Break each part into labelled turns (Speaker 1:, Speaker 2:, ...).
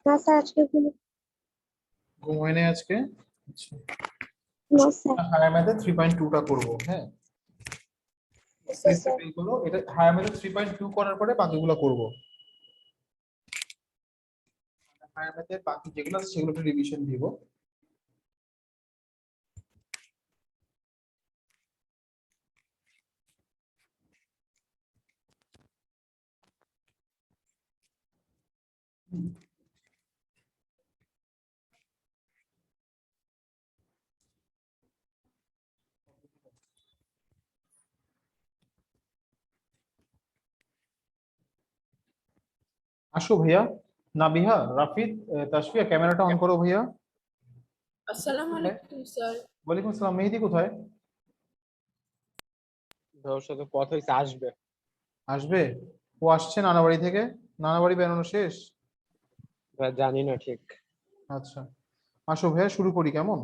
Speaker 1: না স্যার, আজকে কোনো
Speaker 2: ঘুমায় নেই আজকে। আচ্ছা,
Speaker 1: নো স্যার।
Speaker 2: হায়ার ম্যাথে 3.2 টা করব। হ্যাঁ,
Speaker 1: স্যার স্যার
Speaker 2: গুলো এটা হায়ার ম্যাথে 3.2 করার পরে বাকিগুলো করব। হায়ার ম্যাথে বাকি যেগুলো আছে সেগুলো একটু রিভিশন দিব। আসো ভাইয়া, নাবিহা, রাফিদ, তাসফিয়া, ক্যামেরাটা অন করো ভাইয়া।
Speaker 3: আসসালামু
Speaker 2: কোথায়?
Speaker 3: আলাইকুম স্যার।
Speaker 2: ওয়ালাইকুম আসসালাম। মেহেদি কোথায়?
Speaker 4: ওর সাথে কথা হইছে, আসবে।
Speaker 2: আসবে? ও আসছে নানাবাড়ি থেকে? নানাবাড়ি বেরোনো শেষ?
Speaker 4: জানি না ঠিক।
Speaker 2: আচ্ছা, আসো ভাইয়া, শুরু করি কেমন?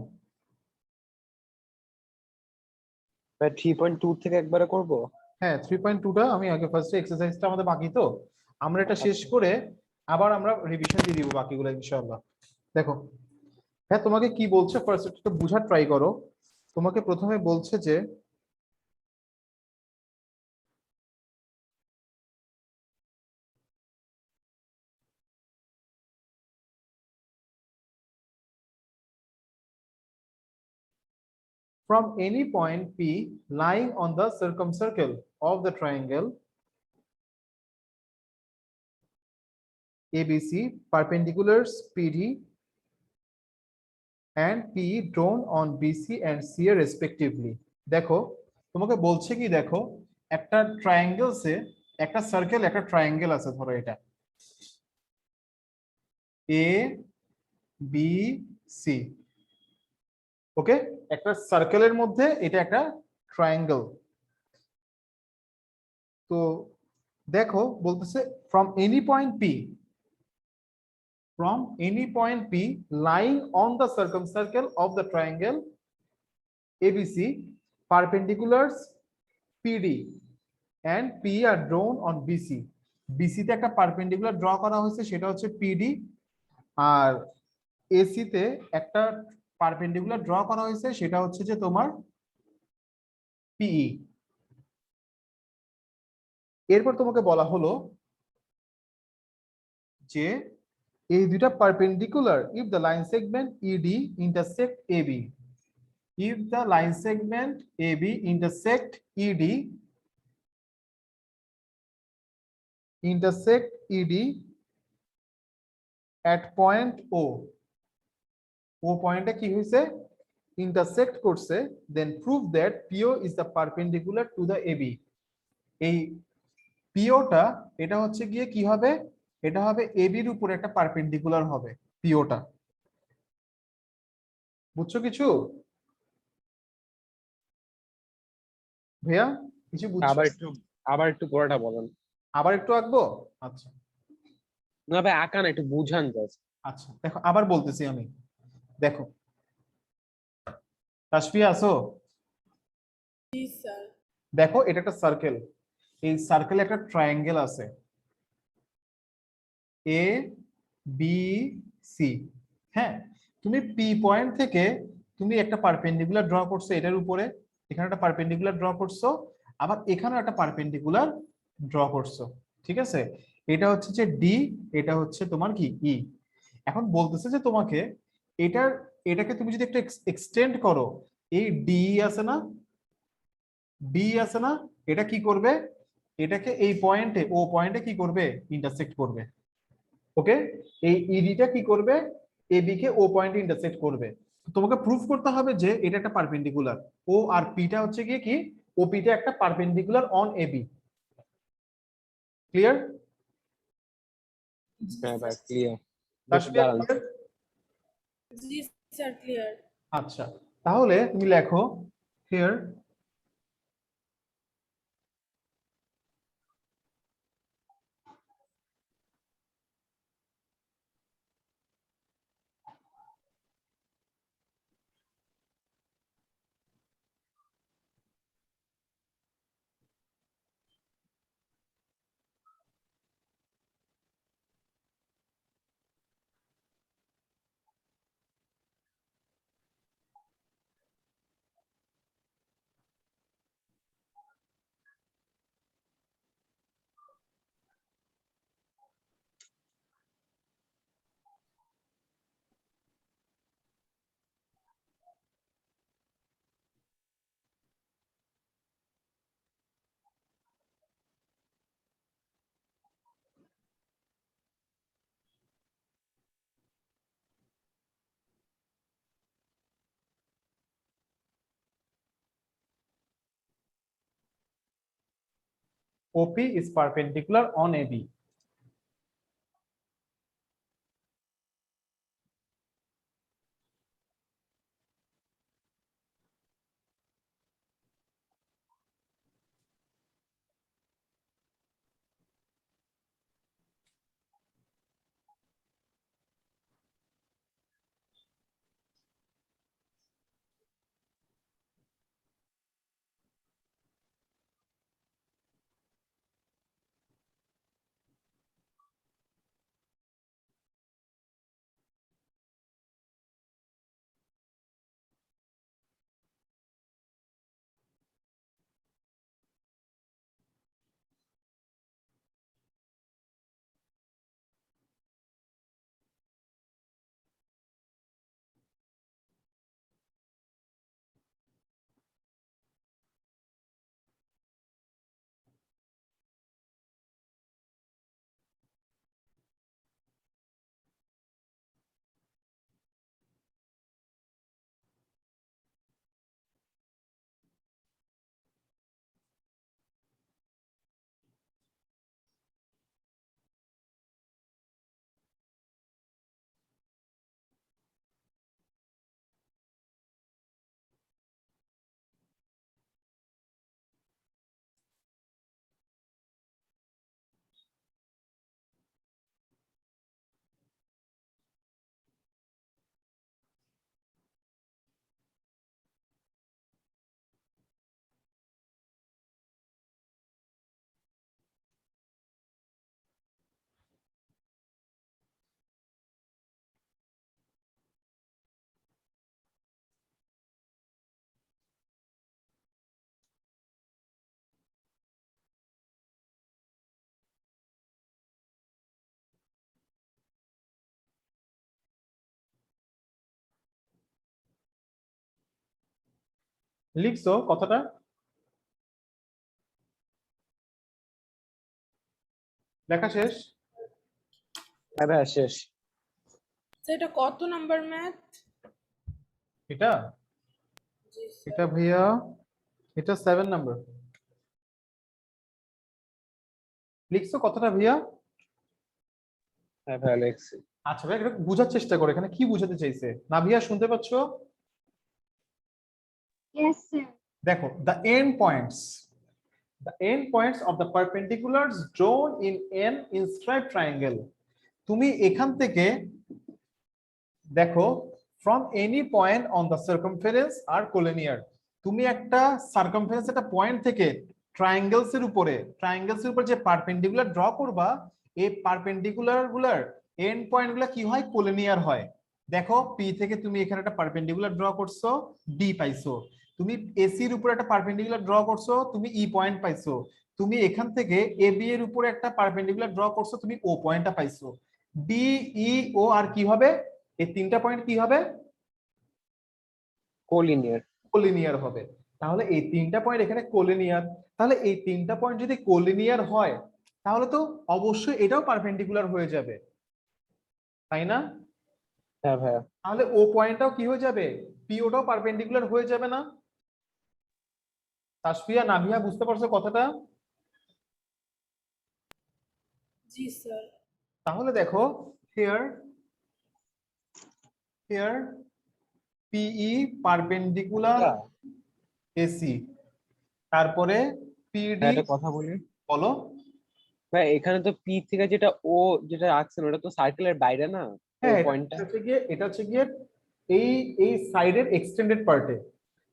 Speaker 4: 3.2 থেকে একবারে করব।
Speaker 2: হ্যাঁ, 3.2টা আমি আগে ফার্স্টে এক্সারসাইজটা আমাদের বাকি তো, আমরা এটা শেষ
Speaker 4: আচ্ছা।
Speaker 2: করে আবার আমরা রিভিশন দিয়ে দিব বাকিগুলো ইনশাআল্লাহ। দেখো, হ্যাঁ তোমাকে কি বলছে ফার্স্ট একটু বোঝার ট্রাই করো। তোমাকে প্রথমে বলছে যে from any point P lying on the circumcircle of the triangle ABC, perpendiculars PD and PE drawn on BC and CA respectively. দেখো, তোমাকে বলছে কি, দেখো একটা ট্রায়াঙ্গেলসে একটা সার্কেল একটা ট্রায়াঙ্গেল আছে, ধরো এটা এ বি সি। ওকে, একটা সার্কেলের মধ্যে এটা একটা ট্রায়াঙ্গেল। তো দেখো বলতেছে from any point P, from any point P lying on the circumcircle of the triangle ABC, perpendiculars PD and PE are drawn on BC. BC তে একটা পারপেন্ডিকুলার ড্র করা হয়েছে, সেটা হচ্ছে PD, আর AC তে একটা পারপেন্ডিকুলার ড্র করা হয়েছে, সেটা হচ্ছে যে তোমার PE। এরপর তোমাকে বলা হলো যে এই দুইটা perpendicular if the line segment ED intersect AB, if the line segment AB intersect ED at point O পয়েন্টে কি হয়েছে, intersect করছে, then prove that PO is the perpendicular to the AB। এই POটা এটা হচ্ছে গিয়ে কি হবে, এটা হবে AB এর উপরে একটা পারপেন্ডিকুলার হবে POটা। বুঝছো কিছু ভাইয়া? কিছু বুঝছো?
Speaker 4: আবার একটু পড়াটা বলেন।
Speaker 2: আবার একটু আঁকবো? আচ্ছা
Speaker 4: না ভাই, আঁকা না, একটু বুঝান জাস্ট।
Speaker 2: আচ্ছা, দেখো আবার বলতেছি আমি। দেখো, তাসফিয়া আছো?
Speaker 3: জি স্যার।
Speaker 2: দেখো, এটা একটা সার্কেল, এই সার্কেলে একটা ট্রায়াঙ্গেল আছে এ বি সি। হ্যাঁ, তুমি পি পয়েন্ট থেকে তুমি একটা পারপেন্ডিকুলার ড্র করছো এটার উপরে, এখানে একটা পারপেন্ডিকুলার ড্র করছো, আবার এখানেও একটা পারপেন্ডিকুলার ড্র করছো। ঠিক আছে, এটা হচ্ছে যে ডি, এটা হচ্ছে তোমার কি ই। এখন বলতেছে যে তোমাকে এটার এটাকে তুমি যদি একটু এক্সটেন্ড করো, এই ডি আছে না, ডি আছে না, এটা কি করবে, এটাকে এই পয়েন্টে ও পয়েন্টে কি করবে, ইন্টারসেক্ট করবে। ওকে, এই ইডিটা কি করবে, এবি কে ও পয়েন্টে ইন্টারসেক্ট করবে। তোমাকে প্রুফ করতে হবে যে এটা একটা পারপেন্ডিকুলার, ও আর পিটা হচ্ছে গিয়ে কি, ও পিটা একটা পারপেন্ডিকুলার অন এবি। ক্লিয়ার?
Speaker 4: হ্যাঁ ভাই, ক্লিয়ার।
Speaker 2: তাসফিয়া
Speaker 4: দাঁড়ান।
Speaker 2: clear?
Speaker 3: জি স্যার, ক্লিয়ার।
Speaker 2: আচ্ছা, তাহলে তুমি লেখো here OP is perpendicular on AB. লিখছো কথাটা? লেখা শেষ?
Speaker 4: হ্যাঁ ভাইয়া শেষ।
Speaker 3: তো এটা কত নাম্বার ম্যাথ?
Speaker 2: এটা
Speaker 3: জি স্যার।
Speaker 2: এটা ভাইয়া এটা 7 নাম্বার। লিখছো কথাটা ভাইয়া?
Speaker 4: হ্যাঁ ভাইয়া লিখছি।
Speaker 2: আচ্ছা ভাই, এটা বোঝার চেষ্টা করো এখানে কি বোঝাতে চাইছে। না ভাইয়া শুনতে পাচ্ছো?
Speaker 1: Yes, sir.
Speaker 2: দেখো, the end points of the perpendiculars drawn in an inscribed triangle. তুমি এখান থেকে দেখো, from any point on the circumference are collinear. তুমি একটা সার্কামফারেন্স একটা পয়েন্ট থেকে ট্রায়াঙ্গেলস এর উপরে যে পারপেন্ডিকুলার ড্র করবা, এই পারপেন্ডিকুলার গুলার এন্ড পয়েন্ট গুলা কি হয়? কোলিনিয়ার হয়। দেখো, পি থেকে তুমি এখানে একটা পারপেন্ডিকুলার ড্র করছো, ডি পাইছো। তুমি এসি এর উপরে একটা পারপেন্ডিকুলার ড্র করছো, তুমি ই পয়েন্ট পাইছো। তুমি এখান থেকে এ বি এর উপরে একটা পারপেন্ডিকুলার ড্র করছো, তুমি ও পয়েন্টটা পাইছো। ডি, ই, ও আর কি হবে? এই তিনটা পয়েন্ট কি হবে?
Speaker 4: কোলিনিয়ার।
Speaker 2: কোলিনিয়ার হবে। তাহলে এই তিনটা পয়েন্ট এখানে কোলিনিয়ার। তাহলে এই তিনটা পয়েন্ট যদি কোলিনিয়ার হয়, তাহলে তো অবশ্যই এটাও পারপেন্ডিকুলার হয়ে যাবে, তাই না?
Speaker 4: হ্যাঁ ভাইয়া।
Speaker 2: তাহলে ও পয়েন্টটাও কি হয়ে যাবে? পি ওটাও পারপেন্ডিকুলার হয়ে যাবে না? তাসফিয়া, নাভিয়া, বুঝতে পারছো কথাটা?
Speaker 3: জি স্যার।
Speaker 2: তাহলে দেখো, here here PE পারপেন্ডিকুলার
Speaker 4: এটা
Speaker 2: AC, তারপরে PD।
Speaker 4: ভাইয়া একটা কথা বলি
Speaker 2: বলো।
Speaker 4: ভাই, এখানে তো পি থেকে যেটা ও যেটা রাখছেন ওটা তো সার্কেলের বাইরে না, ও
Speaker 2: হ্যাঁ,
Speaker 4: পয়েন্টটা।
Speaker 2: এটা হচ্ছে গিয়ে এই এই সাইডের এক্সটেন্ডেড পার্টে।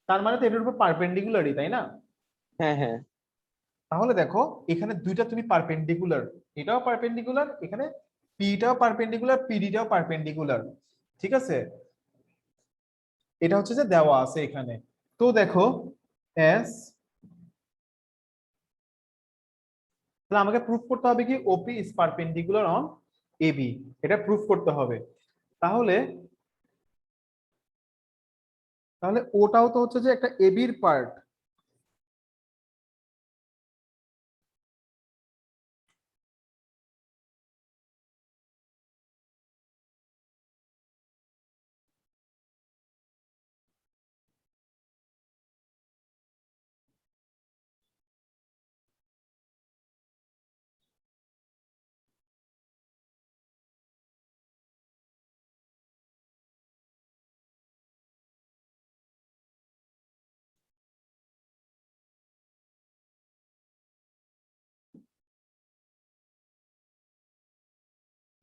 Speaker 2: তার মানে তো এটার উপর পারপেন্ডিকুলারই, তাই না?
Speaker 4: হ্যাঁ হ্যাঁ।
Speaker 2: তাহলে দেখো, এখানে দুইটা তুমি পারপেন্ডিকুলার, এটাও পারপেন্ডিকুলার, এখানে পিটাও পারপেন্ডিকুলার, পিডিটাও পারপেন্ডিকুলার। ঠিক আছে, এটা হচ্ছে যে দেওয়া আছে এখানে। তো দেখো, এস, তাহলে আমাকে প্রুফ করতে হবে কি ওপি ইজ পারপেন্ডিকুলার অন এবি, এটা প্রুফ করতে হবে। তাহলে তাহলে ওটাও তো হচ্ছে যে একটা এবির পার্ট।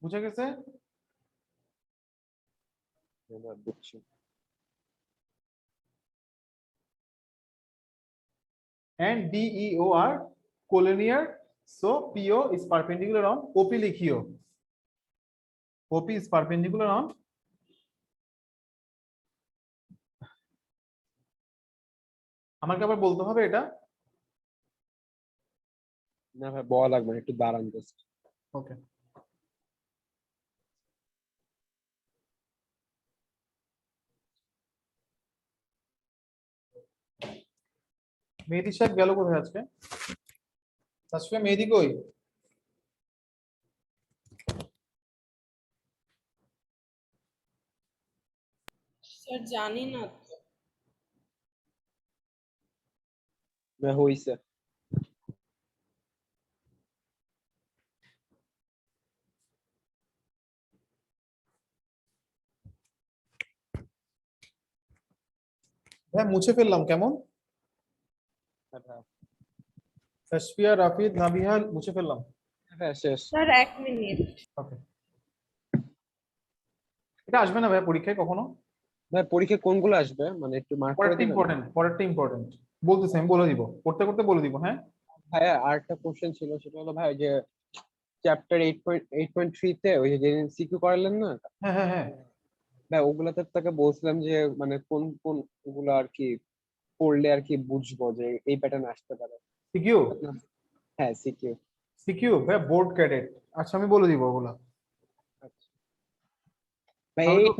Speaker 2: বুঝে গেছে?
Speaker 4: এবার বুঝছি।
Speaker 2: And DEO are collinear, so PO is perpendicular on OP লিখিও। OP is perpendicular on আমাকে আবার বলতে হবে এটা।
Speaker 4: না ভাই বলা লাগবে না, একটু দাঁড়ান জাস্ট।
Speaker 2: ওকে, মেহেদী সাহেব গেল কোথায় আজকে? তাসফিয়া মেহেদী কই?
Speaker 3: স্যার জানি না তো।
Speaker 4: না হইছে।
Speaker 2: হ্যাঁ মুছে ফেললাম, কেমন?
Speaker 4: হ্যাঁ
Speaker 2: তাসফিয়া, রাফিদ, নাবিহা মুছে ফেললাম।
Speaker 4: হ্যাঁ শেষ।
Speaker 3: Sir 1 minute.
Speaker 2: ওকে, এটা আসবে না ভাই পরীক্ষায় কখনো?
Speaker 4: ভাই পরীক্ষা কোনগুলো আসবে মানে একটু মার্ক করে
Speaker 2: পরেরটা
Speaker 4: দিবেন?
Speaker 2: ইম্পর্টেন্ট, পরেরটা ইম্পর্টেন্ট বলতেছি, আমি বলে দিব, করতে করতে বলে দিব। হ্যাঁ
Speaker 4: ভাইয়া আরেকটা কোশ্চেন ছিল, সেটা হলো ভাই যে চ্যাপ্টার 8.3 তে ওই যে সিকিউ করালেন না
Speaker 2: হ্যাঁ হ্যাঁ হ্যাঁ
Speaker 4: ভাই, ওগুলাতে তাকে বলছিলাম যে মানে কোন কোন ওগুলো আর কি পড়লে আর কি বুঝবো যে এই প্যাটার্ন আসতে পারে।
Speaker 2: সিকিউ।
Speaker 4: হ্যাঁ সিকিউ।
Speaker 2: সিকিউ ভাই বোর্ড ক্যাডেট। আচ্ছা আমি বলে দিব ওগুলা।
Speaker 4: ভাই
Speaker 2: তাহলে তো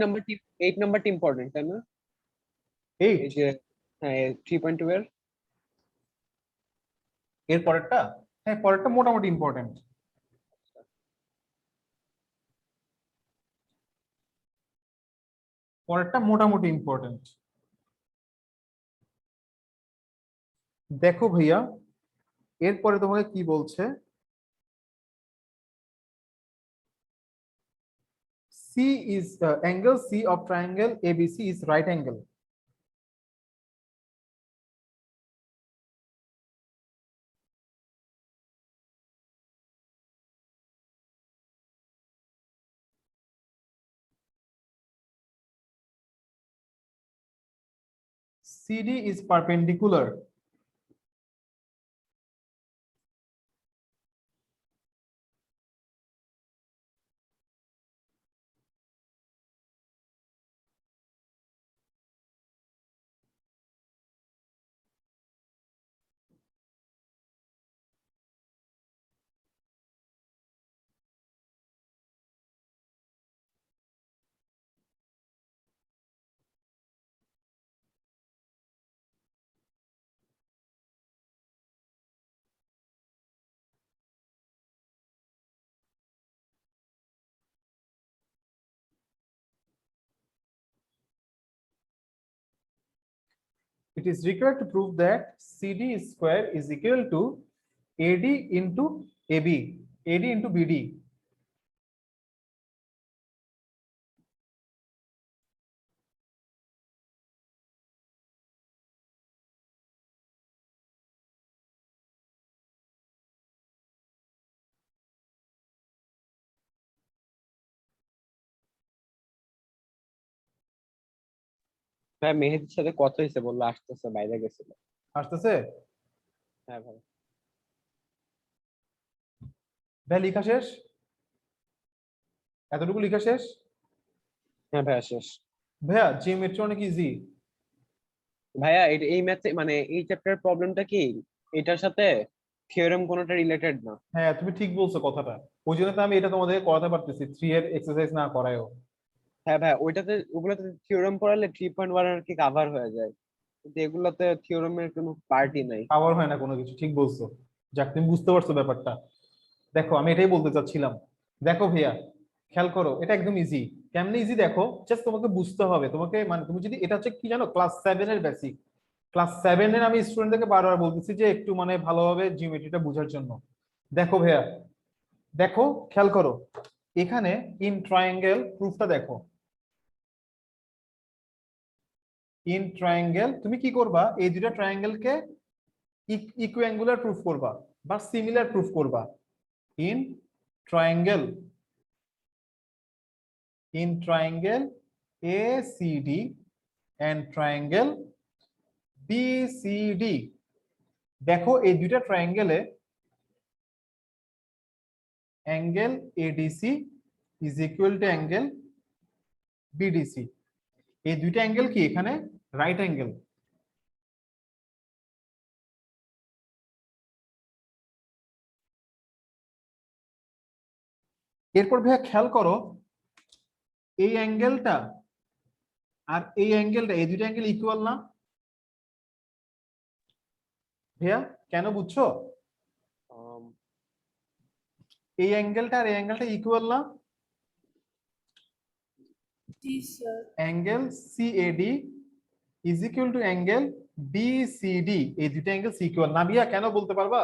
Speaker 4: 8 নাম্বারটি ইম্পর্টেন্ট তাই না? এই
Speaker 2: 8
Speaker 4: যে হ্যাঁ 3.2 এর
Speaker 2: এর পরেরটা, হ্যাঁ পরেরটা মোটামুটি ইম্পর্টেন্ট। পরেরটা মোটামুটি ইম্পর্টেন্ট। দেখো ভাইয়া, এরপরে তোমাকে কি বলছে, C is angle C of triangle ABC is right angle. CD is perpendicular. It is required to prove that CD square is equal to AD into AB, AD into BD.
Speaker 4: ভাই মেহেদির সাথে কথা হয়েছে, বললো আসতেছে, বাইরে গেছিল।
Speaker 2: আসতেছে?
Speaker 4: হ্যাঁ ভাই।
Speaker 2: ভাই লেখা শেষ? এতটুকু লেখা শেষ?
Speaker 4: হ্যাঁ ভাইয়া শেষ।
Speaker 2: ভাইয়া জিওমেট্রি অনেক ইজি।
Speaker 4: ভাইয়া এই ম্যাথে মানে এই চ্যাপ্টারের প্রবলেমটা কি, এটার সাথে থিওরেম কোনোটা রিলেটেড না।
Speaker 2: হ্যাঁ তুমি ঠিক বলছো কথাটা, ওই জন্য তো আমি এটা তোমাদের করাতে পারতেছি 3 এর এক্সারসাইজ না করায়ও।
Speaker 4: হ্যাঁ ভাই ওইটাতে ওগুলোতে থিওরেম পড়ালে 3.1 আর কি কভার হয়ে যায়, কিন্তু এগুলাতে থিওরেমের কোনো পার্টই নাই।
Speaker 2: পাওয়ার হয় না কোনো কিছু, ঠিক বলছো। যাক তুমি বুঝতে পারছো ব্যাপারটা। দেখো আমি এটাই বলতে চাচ্ছিলাম। দেখো ভাইয়া খেয়াল করো, এটা একদম ইজি। কেমনে ইজি দেখো, জাস্ট তোমাকে বুঝতে হবে, তোমাকে মানে তুমি যদি এটা হচ্ছে কি জানো, ক্লাস 7 এর বেসিক। ক্লাস 7 এর আমি স্টুডেন্টদেরকে বারবার বলতেছি যে একটু মানে ভালোভাবে জিওমেট্রিটা বোঝার জন্য। দেখো ভাইয়া, দেখো খেয়াল করো, এখানে ইন ট্রায়াঙ্গেল প্রুফটা দেখো। ইন ট্রায়াঙ্গেল তুমি কি করবা, এই দুটো ট্রায়াঙ্গেলকে ইকুয়াঙ্গুলার প্রুফ করবা বা সিমিলার প্রুফ করবা। In triangle in triangle ACD and triangle BCD. দেখো এই দুইটা ট্রায়াঙ্গেলে angle ADC is equal to angle BDC. এই দুইটা অ্যাঙ্গেল কি এখানে রাইট অ্যাঙ্গেল। এরপর ভাইয়া খেয়াল করো এই অ্যাঙ্গেলটা আর এই অ্যাঙ্গেলটা, এই দুইটা অ্যাঙ্গেল ইকুয়াল না ভাইয়া? কেন বুঝছো? এই অ্যাঙ্গেলটা আর এই অ্যাঙ্গেলটা ইকুয়াল না?
Speaker 3: জি sir.
Speaker 2: Angle CAD is equal to angle BCD, এই দুইটা অ্যাঙ্গেল ইকুয়াল না ভাইয়া? কেন বলতে পারবা?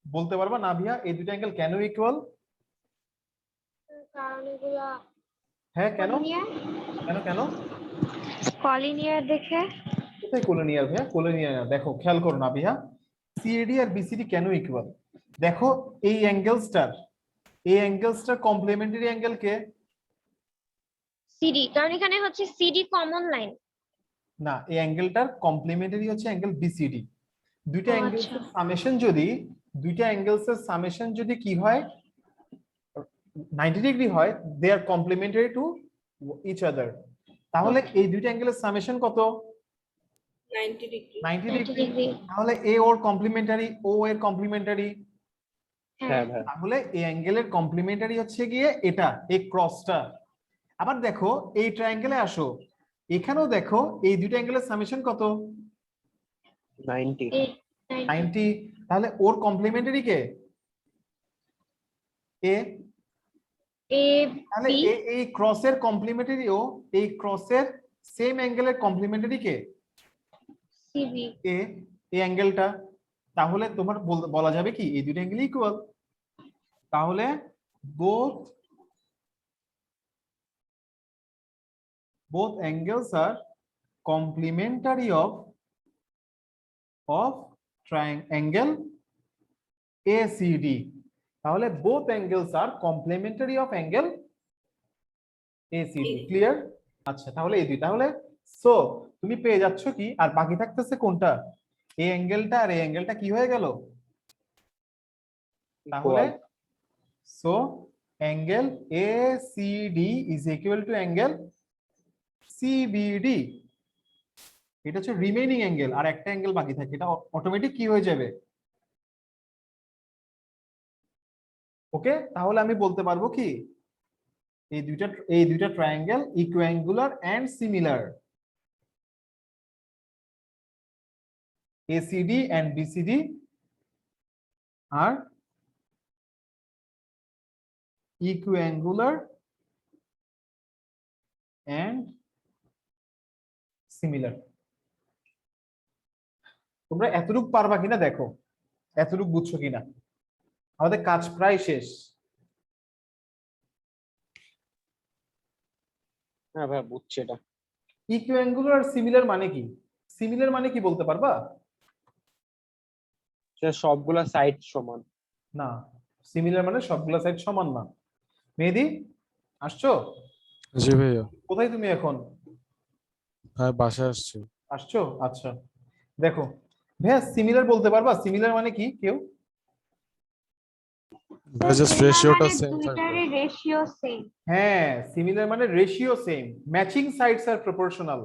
Speaker 2: বলতে পারবা না ভাইয়া এই দুইটা অ্যাঙ্গেল কেন ইকুয়াল?
Speaker 1: কারণ এগুলা
Speaker 2: হ্যাঁ কেন কেন কেন
Speaker 1: কলিনিয়ার দেখে।
Speaker 2: কোথায় কোলিনিয়ার ভাইয়া? কোলিনিয়ার না, দেখো খেয়াল করো না ভাইয়া, CAD আর BCD কেন ইকুয়াল? দেখো এই অ্যাঙ্গেলসটার কমপ্লিমেন্টারি অ্যাঙ্গেল কে?
Speaker 1: সিডি, কারণ এখানে হচ্ছে সিডি কমন লাইন।
Speaker 2: না, এই অ্যাঙ্গেলটার কমপ্লিমেন্টারি হচ্ছে অ্যাঙ্গেল BCD। দুইটা
Speaker 1: ও,
Speaker 2: অ্যাঙ্গেলসের
Speaker 1: আচ্ছা।
Speaker 2: সামেশন যদি কি হয় 90 ডিগ্রি হয়, দে আর কমপ্লিমেন্টারি টু ইচ আদার। তাহলে এই দুইটা অ্যাঙ্গেলের সামেশন কত?
Speaker 3: 90 ডিগ্রি।
Speaker 2: 90
Speaker 1: 90
Speaker 2: ডিগ্রি।
Speaker 1: ডিগ্রি।
Speaker 2: তাহলে এ ওর কমপ্লিমেন্টারি, ও এর কমপ্লিমেন্টারি।
Speaker 4: হ্যাঁ ভাই।
Speaker 2: তাহলে এই অ্যাঙ্গেলের কমপ্লিমেন্টারি হচ্ছে গিয়ে এটা, এই ক্রসটা। আবার দেখো এই ট্রায়াঙ্গেলে আসো, এখানেও দেখো এই দুইটা অ্যাঙ্গেলের সামেশন কত?
Speaker 4: 90।
Speaker 2: 90। তাহলে ওর কমপ্লিমেন্টারি কে? এ। তাহলে এই ক্রসের কমপ্লিমেন্টারি ও এই ক্রসের সেম অ্যাঙ্গেলের কমপ্লিমেন্টারি কে?
Speaker 1: সিবি।
Speaker 2: এ, এই অ্যাঙ্গেলটা। তাহলে তোমার বলা যাবে কি এই দুটো অ্যাঙ্গেল ইকুয়াল। তাহলে both angles are complementary of triangle ACD. তাহলে both angles are complementary of angle ACD. Clear? আচ্ছা, তাহলে এই দুই। তাহলে সো তুমি পেয়ে যাচ্ছ কি, আর বাকি থাকতেছে কোনটা? এই অ্যাঙ্গেলটা আর এই অ্যাঙ্গেলটা কি হয়ে গেল? তাহলে so angle ACD is equal to angle CBD। এটা হচ্ছে রিমেইনিং অ্যাঙ্গেল, আর একটা অ্যাঙ্গেল বাকি থাকে, এটা অটোমেটিক কি হয়ে যাবে? ওকে, তাহলে আমি বলতে পারবো কি এই দুইটা triangle equiangular and similar. ACD and BCD are equiangular and similar. তোমরা এতটুকু পারবা কিনা দেখো, এতটুকু বুঝছো কিনা। আমাদের কাজ প্রায় শেষ।
Speaker 4: হ্যাঁ ভাই বুঝছি এটা।
Speaker 2: ইকুয়াঙ্গুলার আর সিমিলার মানে কি? সিমিলার মানে কি বলতে পারবা?
Speaker 4: সবগুলা সাইড সমান।
Speaker 2: না, সিমিলার মানে সবগুলা সাইড সমান না। মেহেদি আসছো?
Speaker 5: জি ভাইয়া।
Speaker 2: কোথায় তুমি এখন?
Speaker 5: হ্যাঁ বাসায় আসছি।
Speaker 2: আসছো, আচ্ছা। দেখো ভাইয়া, সিমিলার বলতে পারবা? সিমিলার মানে কি কেউ?
Speaker 5: জাস্ট রেশিওটা সেম থাকবে।
Speaker 1: দুইটারই রেশিও সেম।
Speaker 2: হ্যাঁ, সিমিলার মানে রেশিও সেম, ম্যাচিং সাইডস আর প্রপোর্শনাল।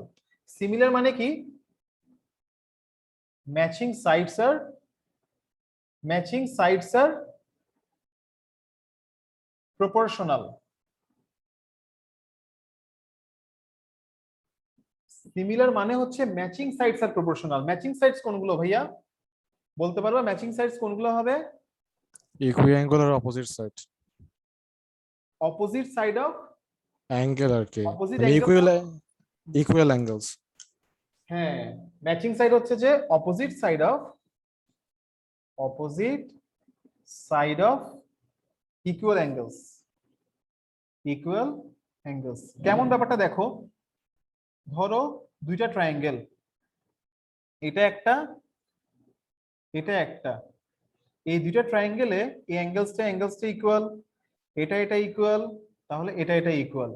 Speaker 2: সিমিলার মানে কি? ম্যাচিং সাইডস আর প্রপোর্শনাল। সিমিলার মানে হচ্ছে ম্যাচিং সাইডস আর প্রপোর্শনাল। ম্যাচিং সাইডস কোনগুলো ভাইয়া বলতে পারবা? ম্যাচিং সাইডস কোনগুলো হবে?
Speaker 5: Equiangular opposite side.
Speaker 2: Opposite side of
Speaker 5: angle আর কি,
Speaker 2: অপোজিট
Speaker 5: মানে
Speaker 2: অ্যাঙ্গেল।
Speaker 5: Equal angles.
Speaker 2: হ্যাঁ, ম্যাচিং সাইড হচ্ছে যে opposite side of equal angles. কেমন ব্যাপারটা দেখো, ধরো দুইটা ট্রায়াঙ্গেল, এটা একটা, এই দুইটা ট্রায়াঙ্গেলে এই অ্যাঙ্গেলসটা ইকুয়াল, এটা ইকুয়াল, তাহলে এটা ইকুয়াল।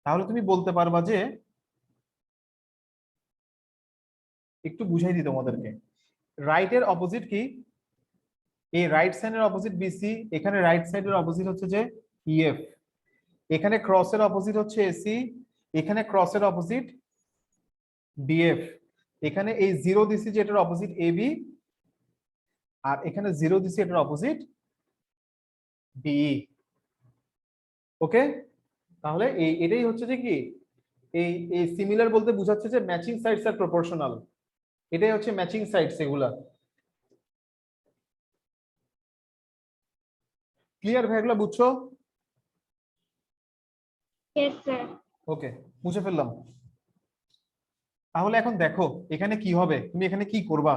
Speaker 2: তাহলে তুমি বলতে পারবা যে, একটু বুঝাই দিই তোমাদেরকে, রাইট এর অপোজিট কি? এই রাইট সাইডের অপোজিট বিসি, এখানে রাইট সাইডের অপোজিট হচ্ছে যে ইএফ, এখানে ক্রসের অপোজিট হচ্ছে এসি, এখানে ক্রসের অপোজিট ডিএফ, এখানে এই জিরো দিছি যে এটার অপোজিট এবি, আর এখানে জিরো দিছি এটার অপোজিট ডিই। ওকে, তাহলে এটাই হচ্ছে যে কি, এই সিমিলার বলতে বোঝাচ্ছে যে ম্যাচিং সাইডস আর প্রপোর্শনাল, এটাই হচ্ছে ম্যাচিং সাইডস এগুলা। ক্লিয়ার ভাই, এগুলো বুঝছো?
Speaker 1: Yes, sir.
Speaker 2: ওকে, মুছে ফেললাম। তাহলে এখন দেখো এখানে কি হবে, তুমি এখানে কি করবা?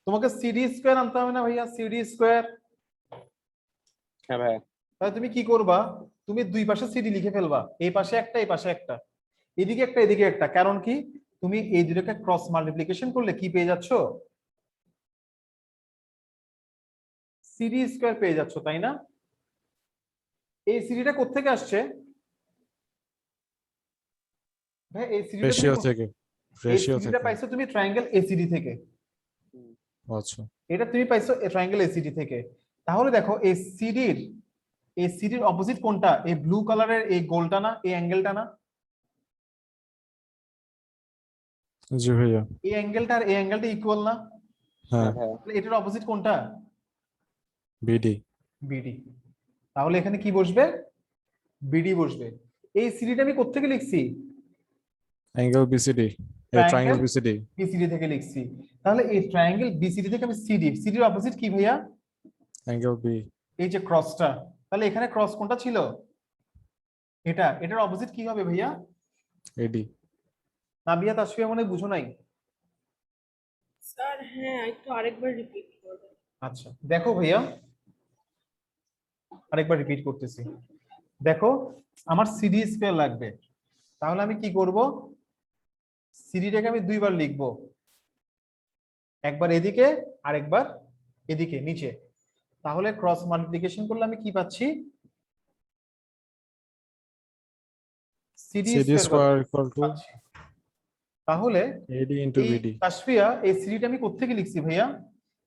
Speaker 2: তোমাকে সিডি স্কয়ার আনতে হবে না ভাইয়া, সিডি স্কয়ার।
Speaker 4: হ্যাঁ ভাই।
Speaker 2: তাহলে তুমি কি করবা, তুমি দুই পাশে সিডি লিখে ফেলবা, এই পাশে একটা এই পাশে একটা, এদিকে একটা এদিকে একটা। কারণ কি, তুমি এই দুটোকে ক্রস মাল্টিপ্লিকেশন করলে কি পেয়ে যাচ্ছ? সিডি স্কয়ার পেয়ে যাচ্ছ, তাই না? এই সিডিটা কোত্থেকে আসছে ভাই? এই সিডিটা
Speaker 5: রেশিও থেকে,
Speaker 2: এই
Speaker 5: রেশিও
Speaker 2: সিডিটা
Speaker 5: থেকে।
Speaker 2: পাইছো তুমি ট্রায়াঙ্গেল এসিডি থেকে,
Speaker 5: আচ্ছা,
Speaker 2: এটা তুমি পাইছো ট্রায়াঙ্গেল এসিডি থেকে। তাহলে দেখো এই সিডির অপোজিট কোনটা? এই ব্লু কালারের এই গোলটা না, এই অ্যাঙ্গেলটা না?
Speaker 5: জি ভাইয়া।
Speaker 2: এই অ্যাঙ্গেলটা আর এই অ্যাঙ্গেলটা ইকুয়াল না?
Speaker 5: হ্যাঁ,
Speaker 4: হ্যাঁ
Speaker 2: তাহলে এটার অপোজিট কোনটা?
Speaker 5: বিডি।
Speaker 2: বিডি। তাহলে এখানে কি বসবে? বিডি বসবে। এই সিডিটা আমি কোত্থেকে লিখছি?
Speaker 5: অ্যাঙ্গেল বিসিডি, এই ট্রায়াঙ্গেল বিসিডি।
Speaker 2: বিসিডি থেকে লিখছি। তাহলে এই ট্রায়াঙ্গেল বিসিডি থেকে আমি সিডির অপোজিট কি ভাইয়া?
Speaker 5: Angle B.
Speaker 2: এই যে ক্রসটা, তাহলে এখানে ক্রস কোনটা ছিল? এটার অপোজিট কি হবে ভাইয়া?
Speaker 5: এডি।
Speaker 2: নাবিয়া তাসফিয়া মনে হয় বুঝো নাই।
Speaker 3: স্যার হ্যাঁ, একটু আরেকবার রিপিট করবেন।
Speaker 2: আচ্ছা দেখো ভাইয়া, আরেকবার রিপিট করতেছি। দেখো আমার সিডি স্কয়ার লাগবে, তাহলে আমি কি করব? সিডিটাকে আমি দুইবার লিখব, একবার এদিকে আর একবার এদিকে নিচে। তাহলে ক্রস মাল্টিপ্লিকেশন করলে আমি কি পাচ্ছি? CD
Speaker 5: CD square equal to
Speaker 2: পাচ্ছি। তাহলে
Speaker 5: এডি ইনটু
Speaker 2: এই
Speaker 5: বিডি।
Speaker 2: তাসফিয়া, এই সিডিটা আমি কোত্থেকে লিখছি ভাইয়া?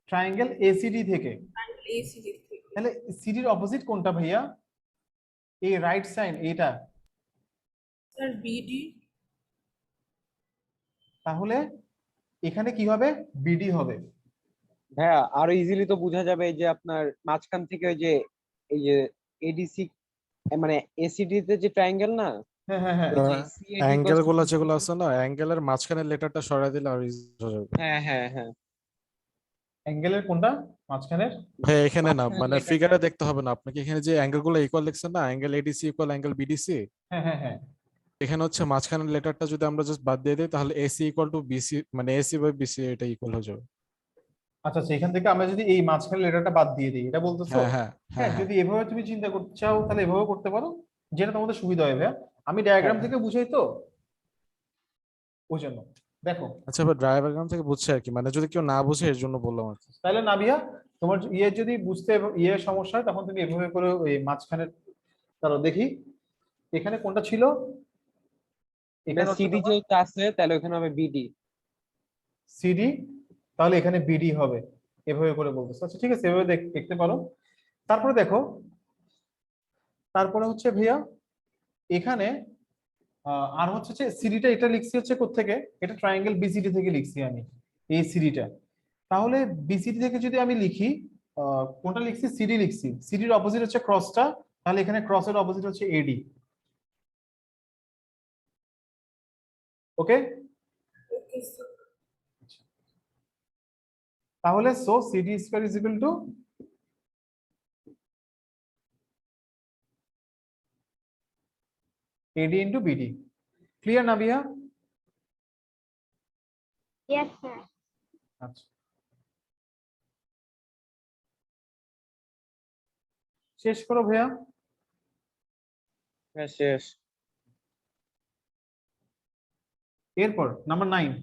Speaker 2: ট্রায়াঙ্গেল এসিডি থেকে।
Speaker 3: ট্রায়াঙ্গেল এসিডি থেকে।
Speaker 2: তাহলে সিডির অপোজিট কোনটা ভাইয়া? এই রাইট সাইড এইটা।
Speaker 3: Sir BD.
Speaker 2: তাহলে এখানে কি হবে? বিডি হবে।
Speaker 4: ভাইয়া আরো ইজিলি তো বোঝা যাবে যে আপনার মাঝখান থেকে ওই যে এই যে এডিসি মানে এসিডি তে যে ট্রায়াঙ্গেল না,
Speaker 2: হ্যাঁ হ্যাঁ হ্যাঁ
Speaker 4: ওই যে CAD
Speaker 5: অ্যাঙ্গেল
Speaker 4: equals to
Speaker 5: গুলো
Speaker 4: BC
Speaker 5: যেগুলো আছে না, অ্যাঙ্গেলের মাঝখানের লেটারটা সরাই দিলে আর easy হয়ে যাবে।
Speaker 4: হ্যাঁ হ্যাঁ হ্যাঁ
Speaker 2: অ্যাঙ্গেলের কোনটা মাঝখানের?
Speaker 5: ভাই এখানে না,
Speaker 4: মাঝখানের
Speaker 5: মানে
Speaker 4: লেটারটা।
Speaker 5: ফিগারে দেখতে হবে না আপনাকে, এখানে যে অ্যাঙ্গেল গুলো ইকুয়াল লিখছেন না, angle ADC equal angle BDC,
Speaker 2: হ্যাঁ হ্যাঁ হ্যাঁ।
Speaker 5: এখানে হচ্ছে মাঝখানের লেটারটা যদি আমরা জাস্ট বাদ দিয়ে দিই তাহলে এসি ইকুয়াল টু বিসি, মানে এসি বাই বিসি এটা ইকুয়াল হয়ে যাবে।
Speaker 2: আচ্ছা আচ্ছা, এখান থেকে আমরা যদি এই মাঝখানের লেটারটা বাদ দিয়ে দিই, এটা বলতেছো?
Speaker 5: হ্যাঁ হ্যাঁ
Speaker 2: হ্যাঁ,
Speaker 5: হ্যাঁ হ্যাঁ।
Speaker 2: যদি এভাবে তুমি চিন্তা করতে চাও তাহলে এভাবে করতে পারো, যেটা তোমাদের সুবিধা হয় ভাইয়া। আমি ডায়াগ্রাম
Speaker 4: হ্যাঁ।
Speaker 2: থেকে বুঝাই তো, ওই জন্য। দেখো
Speaker 5: আচ্ছা, এবার ড্রাইভারগ্রাম থেকে বুঝছে আর কি, মানে যদি কেউ না বুঝে এর জন্য বললাম আর কি।
Speaker 2: তাহলে নাবিয়া, তোমার যদি বুঝতে সমস্যা হয় তখন তুমি এভাবে করে ওই মাঝখানের, তাহলে দেখি এখানে কোনটা ছিল? এখানে
Speaker 4: সিডি যেটা আছে তাহলে ওখানে হবে বিডি।
Speaker 2: সিডি, তাহলে এখানে বিডি হবে, এভাবে করে বলতেছে। আচ্ছা ঠিক আছে, এভাবে দেখতে পারো। তারপরে দেখো, তারপরে হচ্ছে ভাইয়া এখানে আর হচ্ছে যে সিডিটা এটা লিখছি হচ্ছে কোত্থেকে? এটা ট্রায়াঙ্গেল বিসিডি থেকে লিখছি আমি এই সিডিটা। তাহলে বিসিডি থেকে যদি আমি লিখি, কোনটা লিখছি? সিডি লিখছি। সিডির অপোজিট হচ্ছে ক্রসটা, তাহলে এখানে ক্রসের অপোজিট হচ্ছে এডি। Okay,
Speaker 3: okay sir.
Speaker 2: তাহলে so CD square is equal to AD into BD. Clear Nabia?
Speaker 1: Yes, sir.
Speaker 2: আচ্ছা, শেষ করো ভাইয়া।
Speaker 4: হ্যাঁ শেষ।
Speaker 2: এরপর নাম্বার 9।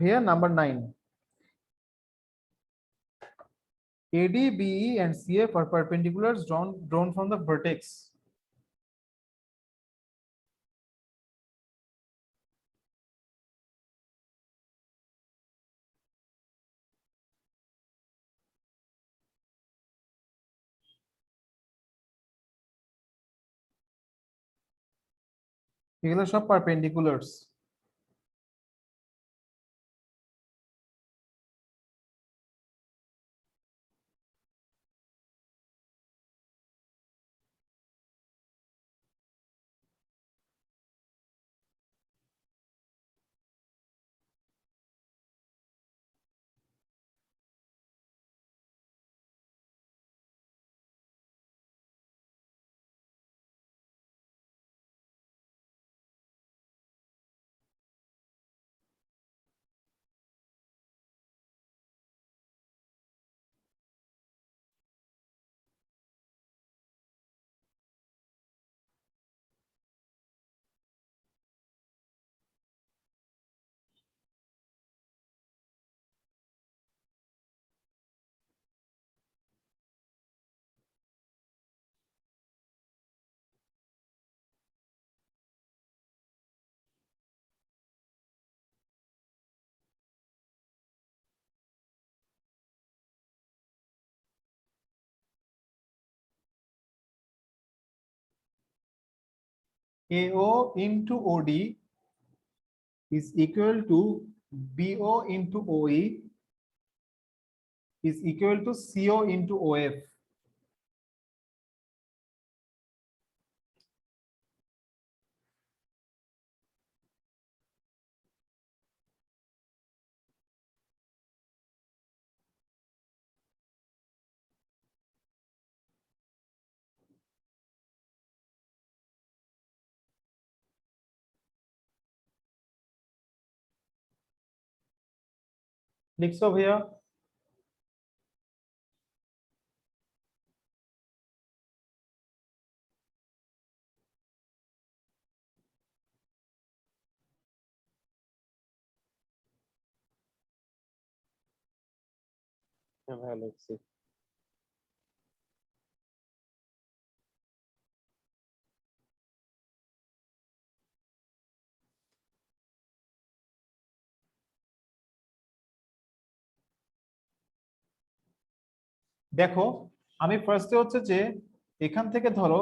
Speaker 2: भैया number 9, AD, BE and CF are perpendiculars drawn from the vertex. এগুলো সব পারপেন্ডিকুলারস। AO into OD is equal to BO into OE is equal to CO into OF. लिखो भैया।
Speaker 4: হ্যাঁ ভালো লাগছে।
Speaker 2: দেখো আমি ফার্স্টে হচ্ছে যে এখান থেকে ধরো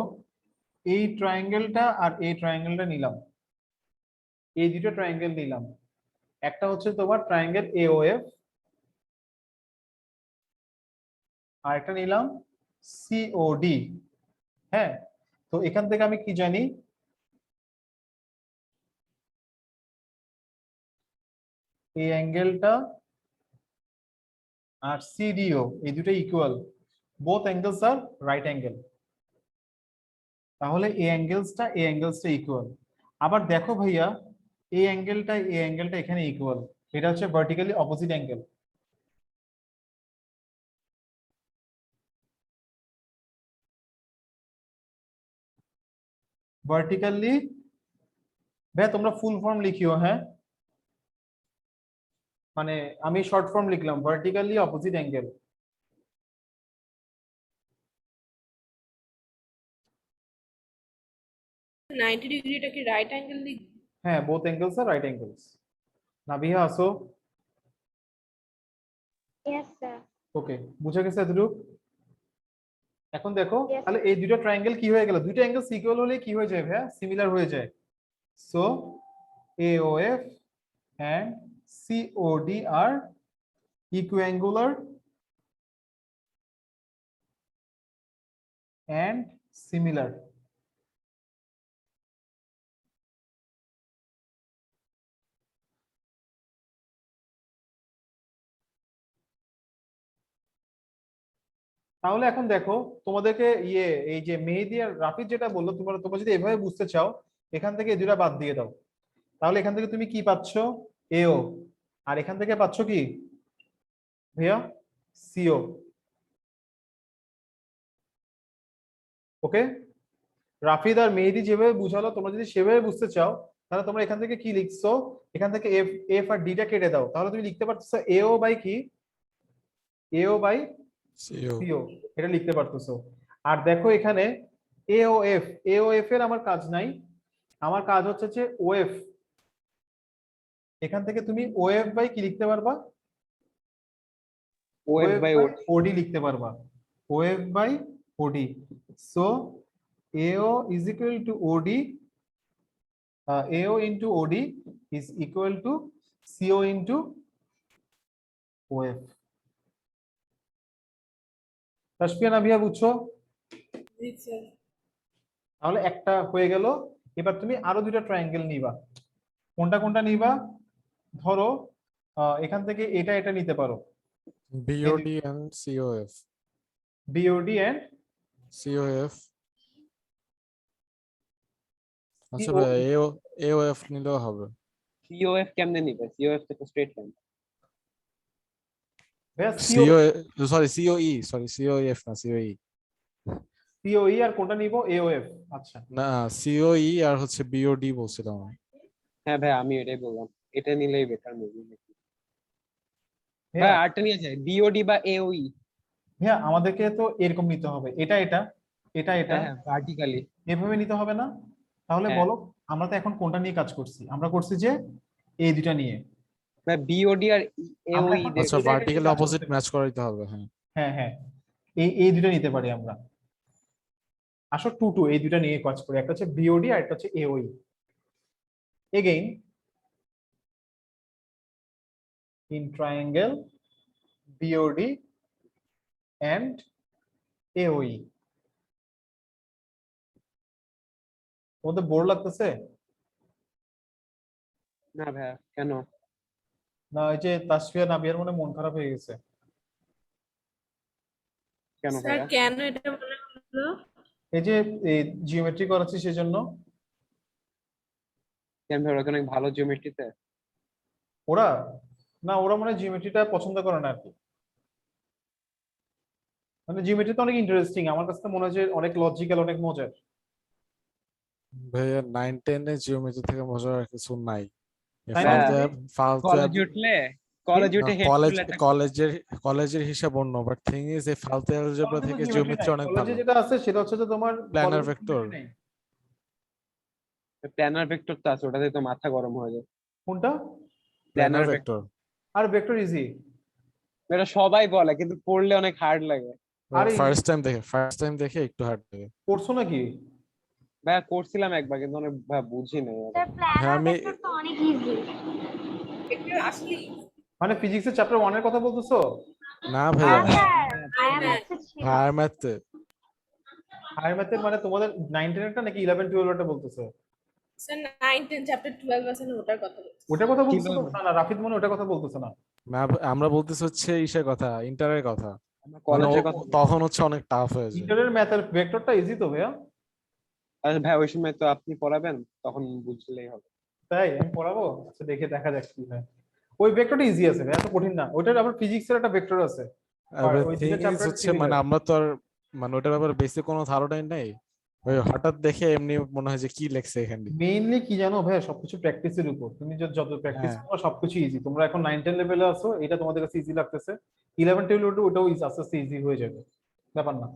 Speaker 2: এই ট্রায়াঙ্গেলটা আর এই ট্রায়াঙ্গেলটা নিলাম, এই দুটো ট্রায়াঙ্গেল নিলাম। একটা হচ্ছে তোমার ট্রায়াঙ্গেল AOF, আর একটা নিলাম COD। হ্যাঁ, তো এখান থেকে আমি কি জানি, এই অ্যাঙ্গেলটা আর CDO এই দুটো ইকুয়াল, বোথ অ্যাঙ্গেলস আর রাইট অ্যাঙ্গেল। তাহলে এই অ্যাঙ্গেলসটা ইকুয়াল। আবার দেখো ভাইয়া এই অ্যাঙ্গেলটা এখানে ইকুয়াল, এটা হচ্ছে ভার্টিক্যালি অপোজিট অ্যাঙ্গেল। ভার্টিক্যালি, ভাইয়া তোমরা ফুল ফর্ম লিখিও, হ্যাঁ মানে আমি শর্ট ফর্ম লিখলাম, ভার্টিক্যালি অপোজিট অ্যাঙ্গেল।
Speaker 3: 90 ডিগ্রিটা কি রাইট অ্যাঙ্গেল লিখবি?
Speaker 2: হ্যাঁ, বোথ অ্যাঙ্গেলস আর রাইট অ্যাঙ্গেলস। নাবিহা আসো।
Speaker 1: Yes, sir.
Speaker 2: ওকে, বুঝে গেছে এতটুকু? এখন দেখো
Speaker 1: Yes,
Speaker 2: তাহলে এই দুটো ট্রায়াঙ্গেল কি হয়ে গেল, দুটো অ্যাঙ্গেল ইকুয়াল হলে কি হয়ে যায় ভাইয়া, সিমিলার হয়ে যায়। So AOF and COD are equiangular and similar. তাহলে এখন দেখো তোমাদেরকে এই যে মেহেদি আর রাফিদ যেটা বললো, তোমরা যদি এভাবে বুঝতে চাও, এখান থেকে এই দুটা বাদ দিয়ে দাও। তাহলে এখান থেকে তুমি কি পাচ্ছ, AO, আর এখান থেকে পাচ্ছ কি ভাইয়া, CO। ওকে, রাফিদ আর মেহেদি যেভাবে বুঝালো, তোমরা যদি সেভাবে বুঝতে চাও তাহলে তোমরা এখান থেকে কি লিখছো, এখান থেকে এফ এফ আর ডিটা কেটে দাও, তাহলে তুমি লিখতে পারতেছো এও বাই কি, এও বাই
Speaker 5: সিও
Speaker 2: সিও, এটা লিখতে পারতেছো। আর দেখো এখানে এও এফ এর আমার কাজ নাই, আমার কাজ হচ্ছে যে ওএফ, এখান থেকে তুমি ওএফ বাই কি লিখতে পারবা,
Speaker 4: ওএফ বাই
Speaker 2: ওডি লিখতে পারবা, OF by OD. So AO is equal to OD, AO into OD is equal to CO into OF. Tasfia Navia বুঝছো?
Speaker 3: জি স্যার।
Speaker 2: তাহলে একটা হয়ে গেল। এবার তুমি আরো দুটো ট্রায়াঙ্গেল নিবা, কোনটা কোনটা নিবা, ধরো এখান থেকে এটা এটা নিতে পারো,
Speaker 5: বিওডি এন্ড সিওএফ
Speaker 2: BOD and
Speaker 5: সিওএফ। আচ্ছা
Speaker 2: CO
Speaker 5: ভাই এওএফ নিলেও হবে।
Speaker 4: সিওএফ কেমনে নিবে? সিওএফ তো স্ট্রেট লাইন।
Speaker 5: সিও সিওএফ না সিওই।
Speaker 2: COE আর কোনটা নিব, AOF। আচ্ছা
Speaker 5: না সিওই আর হচ্ছে বিওডি বলছিলাম আমি।
Speaker 4: হ্যাঁ ভাই আমি এটাই বললাম, এটা নিলেই বেটার মেবি। ভাই
Speaker 2: হ্যাঁ
Speaker 4: আরটা নিয়ে যায় বিওডি বা এওই।
Speaker 2: হ্যাঁ, আমাদেরকে তো এরকম নিতে হবে, এটা এটা এটা এটা
Speaker 4: হ্যাঁ হ্যাঁ ভার্টিক্যালি।
Speaker 2: এভাবে নিতে হবে না? তাহলে
Speaker 4: হ্যাঁ।
Speaker 2: বলো আমরা তো এখন কোনটা নিয়ে কাজ করছি, আমরা করছি যে এই দুটা নিয়ে।
Speaker 4: ভাই বিওডি আর
Speaker 2: আমরা
Speaker 4: এওই
Speaker 2: এখন
Speaker 5: আচ্ছা
Speaker 2: এটা
Speaker 5: ভার্টিক্যালি
Speaker 2: কাজ
Speaker 5: অপোজিট
Speaker 2: করতে
Speaker 5: ম্যাচ করাইতে হবে। হ্যাঁ
Speaker 2: হ্যাঁ হ্যাঁ, এই দুটো নিতে পারি আমরা। আসো টু টু এই দুটো নিয়ে কাজ করি, একটা হচ্ছে বিওডি আর একটা হচ্ছে AOE. Again in triangle BOD and AOE. তোমাদের বোর লাগতেছে
Speaker 4: না ভাই কেন?
Speaker 2: না? এই যে তাসফিয়া নাবিয়ার মনে মন খারাপ হয়ে গেছে।
Speaker 4: কেন
Speaker 3: স্যার
Speaker 4: ভাইয়া?
Speaker 3: কেন এটা মনে হলো?
Speaker 2: এই যে জিওমেট্রি করাচ্ছি সেজন্য।
Speaker 4: কেন ভাই, ওরা কি অনেক ভালো জিওমেট্রিতে?
Speaker 2: ওরা না, ওরা মানে জিওমেট্রিটা পছন্দ করে না আর কি, মানে জিওমেট্রি তো অনেক ইন্টারেস্টিং, আমার কাছে তো মনে হয় যে অনেক লজিক্যাল, অনেক মজার।
Speaker 5: ভাইয়া 9-10 এ জিওমেট্রি থেকে মজার আর কিছু নাই।
Speaker 2: তাই না?
Speaker 5: ফালতু ফালতু
Speaker 4: কলেজে উঠলে হেড
Speaker 5: কলেজের হিসাব অন্য, বাট থিং ইজ এই ফালতু অ্যালজেব্রা থেকে জিওমেট্রি অনেক
Speaker 2: কলেজে
Speaker 5: ভালো।
Speaker 2: যেটা আছে সেটা হচ্ছে যে তোমার
Speaker 5: প্ল্যানার
Speaker 2: কলেজে
Speaker 5: ভেক্টর।
Speaker 2: geometry নেই।
Speaker 4: প্ল্যানার ভেক্টর তো আছে, ওটাতে তো মাথা গরম হয়ে যায়।
Speaker 2: কোনটা?
Speaker 5: প্ল্যানার
Speaker 4: প্ল্যানার ভেক্টর
Speaker 5: ভেক্টর
Speaker 2: আর ভেক্টর ইজি।
Speaker 4: এটা সবাই বলে কিন্তু পড়লে অনেক হার্ড লাগে।
Speaker 2: আরে
Speaker 5: ফার্স্ট টাইম দেখে একটু হার্ড লাগে।
Speaker 2: পড়ছো নাকি?
Speaker 4: ভাইয়া করছিলাম একবার কিন্তু অনেক ভাই বুঝি নাই।
Speaker 1: স্যার প্ল্যানার
Speaker 5: আমি
Speaker 1: ভেক্টর তো অনেক ইজি।
Speaker 3: এটা আসলে
Speaker 2: মানে ফিজিক্সের চ্যাপ্টার 1 এর কথা বলতেছো?
Speaker 5: না
Speaker 1: হ্যাঁ
Speaker 5: ভাইয়া
Speaker 1: স্যার আই এম ছিল।
Speaker 5: হায়ার ম্যাথে
Speaker 2: হায়ার ম্যাথের মানে তোমাদের 9 10 এরটা নাকি 11 12 এরটা বলতেছো?
Speaker 3: স্যার 9 10 চ্যাপ্টার 12 আছে না, ওটার কথা বলছি।
Speaker 2: ওটার কথা বলতেছো তো?
Speaker 4: কিভাবে?
Speaker 2: না না, রাফিদ মনে হয় ওটার কথা বলতেছো না।
Speaker 5: না আমরা বলতেছি হচ্ছে ইসের কথা, ইন্টারের কথা।
Speaker 4: আমরা
Speaker 5: মানে
Speaker 4: কলেজের কথা
Speaker 5: তখন হচ্ছে অনেক টাফ হয়ে যায়।
Speaker 2: ইন্টারের ম্যাথের ভেক্টরটা ইজি তো ভাইয়া।
Speaker 4: আচ্ছা ভাই, ওই সময় তো আপনি পড়াবেন, তখন বুঝলেই হবে।
Speaker 2: তাই আমি পড়াবো? আচ্ছা দেখে দেখা যাক কি হয়। ওই ভেক্টরটা ইজি আছে ভাই, এত কঠিন না। ওটার আবার ফিজিক্সের একটা ভেক্টর আছে, আর ওই
Speaker 5: থিং
Speaker 2: দুটো
Speaker 5: ইজ
Speaker 2: চ্যাপ্টার
Speaker 5: হচ্ছে মানে
Speaker 2: সিমিলার।
Speaker 5: আমরা তো আর মানে ওটার ব্যাপারে বেসিক কোনো ধারণাই নাই। ওই হঠাৎ দেখে এমনি মনে হয় যে কি লেখছে এখানে।
Speaker 2: মেইনলি কি জানো ভাই, সবকিছু প্র্যাকটিসের উপর। তুমি যত প্র্যাকটিস
Speaker 5: হ্যাঁ
Speaker 2: করো সবকিছু ইজি। তোমরা এখন 9 10 লেভেলে আছো, এটা তোমাদের কাছে ইজি লাগতেছে, 11 12 ওটাও আস্তে আস্তে ইজি হয়ে যাবে, ব্যাপার না।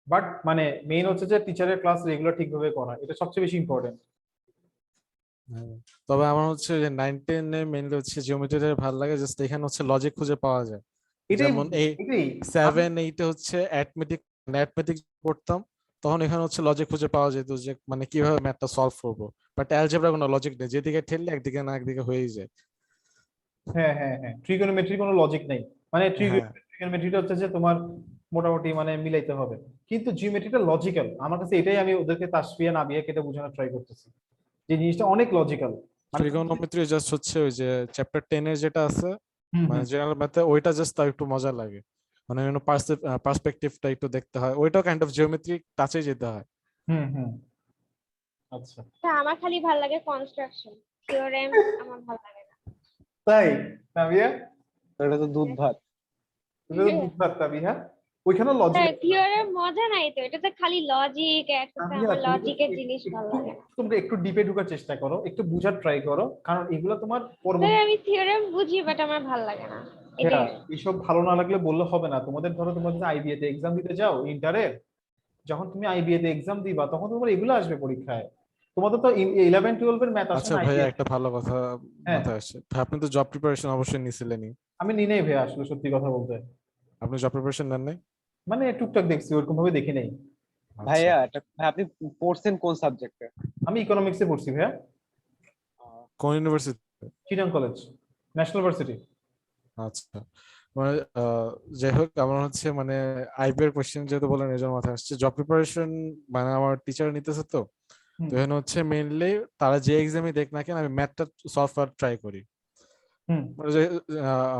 Speaker 2: বাট মানে মেইন হচ্ছে যে টিচারের ক্লাস রেগুলার ঠিকভাবে করা, এটা সবচেয়ে বেশি ইম্পর্টেন্ট।
Speaker 5: হ্যাঁ। তবে আমার হচ্ছে যে 9-10 এ মেইনলি হচ্ছে জিওমেট্রিটা ভালো লাগে, জাস্ট এখানে হচ্ছে লজিক খুঁজে পাওয়া যায়।
Speaker 2: এটাই
Speaker 5: যেমন এই
Speaker 2: এটাই
Speaker 5: 7-8 এ হচ্ছে অ্যারিথমেটিক পড়তাম, তখন এখানে হচ্ছে লজিক খুঁজে পাওয়া যেত যে মানে কিভাবে ম্যাথটা সলভ করব। বাট অ্যালজেব্রা কোনো লজিক নেই, যেদিকে ঠেললে একদিকে না একদিকে হয়েই যায়।
Speaker 2: হ্যাঁ হ্যাঁ হ্যাঁ, ট্রিগোনোমেট্রি কোনো লজিক নেই, মানে
Speaker 5: হ্যাঁ
Speaker 2: ট্রিগোনোমেট্রিটা হচ্ছে যে তোমার মোটামুটি মানে মিলাইতে হবে, কিন্তু জিওমেট্রিটা লজিক্যাল। আমার কাছে এটাই, আমি ওদেরকে তাসফিয়া নাবিয়াকে এটা বোঝানোর ট্রাই করতেছি যে জিনিসটা অনেক লজিক্যাল। মানে
Speaker 5: ট্রিগোনোমেট্রি জাস্ট হচ্ছে ওই যে চ্যাপ্টার 10 এর যেটা আছে
Speaker 2: হুম
Speaker 5: মানে
Speaker 2: হুম
Speaker 5: জেনারেল ম্যাথে, ওইটা জাস্ট তার একটু মজা লাগে। মানে পার্সপেক্টিভটা একটু দেখতে হয়, ওইটাও কাইন্ড অফ জিওমেট্রিক টাচে যেতে হয়।
Speaker 2: হুম হুম। আচ্ছা
Speaker 1: স্যার আমার খালি ভালো লাগে কনস্ট্রাকশন, থিওরেম আমার ভালো লাগে না।
Speaker 2: তাই নাবিয়া?
Speaker 4: এটা তো দুধ ভাত।
Speaker 2: তুমি তো বুঝতে পারতাবি। হ্যাঁ ওইখানে লজিক
Speaker 1: থিওরেম মজা নাই তো, এটা তো খালি লজিক, আমার লজিকের জিনিস ভালো লাগে না।
Speaker 2: তোমরা একটু ডিপে ঢোকার চেষ্টা করো, একটু বুঝার ট্রাই করো, কারণ এগুলো তোমার
Speaker 1: স্যার
Speaker 2: পরবর্তী
Speaker 1: আমি থিওরেম বুঝি বাট আমার ভালো লাগে না এটা।
Speaker 2: এইসব ভালো না লাগলে বললে হবে না। তোমাদের ধরো তোমরা যদি আইবিএ তে এক্সাম দিতে যাও ইন্টারের, যখন তুমি আইবিএ তে এক্সাম দিবা তখন তোমার এগুলো আসবে পরীক্ষায়। তোমাদের তো 11-12 এর ম্যাথ আসে
Speaker 5: আচ্ছা
Speaker 2: না
Speaker 5: ভাইয়া,
Speaker 2: আইবিএ।
Speaker 5: একটা ভালো কথা
Speaker 2: হ্যাঁ,
Speaker 5: মাথায় আসছে ভাই, আপনি তো জব প্রিপারেশন অবশ্যই নিছিলেনই।
Speaker 2: আমি নিনেই ভাই, আসলে সত্যি কথা বলতে
Speaker 5: আপনি জব প্রিপারেশন নেন নাই?
Speaker 2: মানে টুকটাক দেখছি, ওরকম ভাবে দেখি নাই।
Speaker 5: আচ্ছা,
Speaker 4: ভাইয়া ভাই আপনি পড়ছেন কোন সাবজেক্টে?
Speaker 2: আমি ইকোনমিক্সে পড়ছি ভাইয়া,
Speaker 5: কোন university?
Speaker 2: Chittagong college, national varsity.
Speaker 5: আচ্ছা, মানে যাই হোক, আমার হচ্ছে মানে আইবি এর কোশ্চেন যেহেতু বলেন এই জন্য মাথায় আসছে। জব প্রিপারেশন মানে আমার টিচার নিতেছে তো, তো এখানে হচ্ছে মেইনলি তারা যে এক্সামই দেখ না কেন আমি ম্যাথটা সলভ করার ট্রাই করি।
Speaker 2: হুম,
Speaker 5: মানে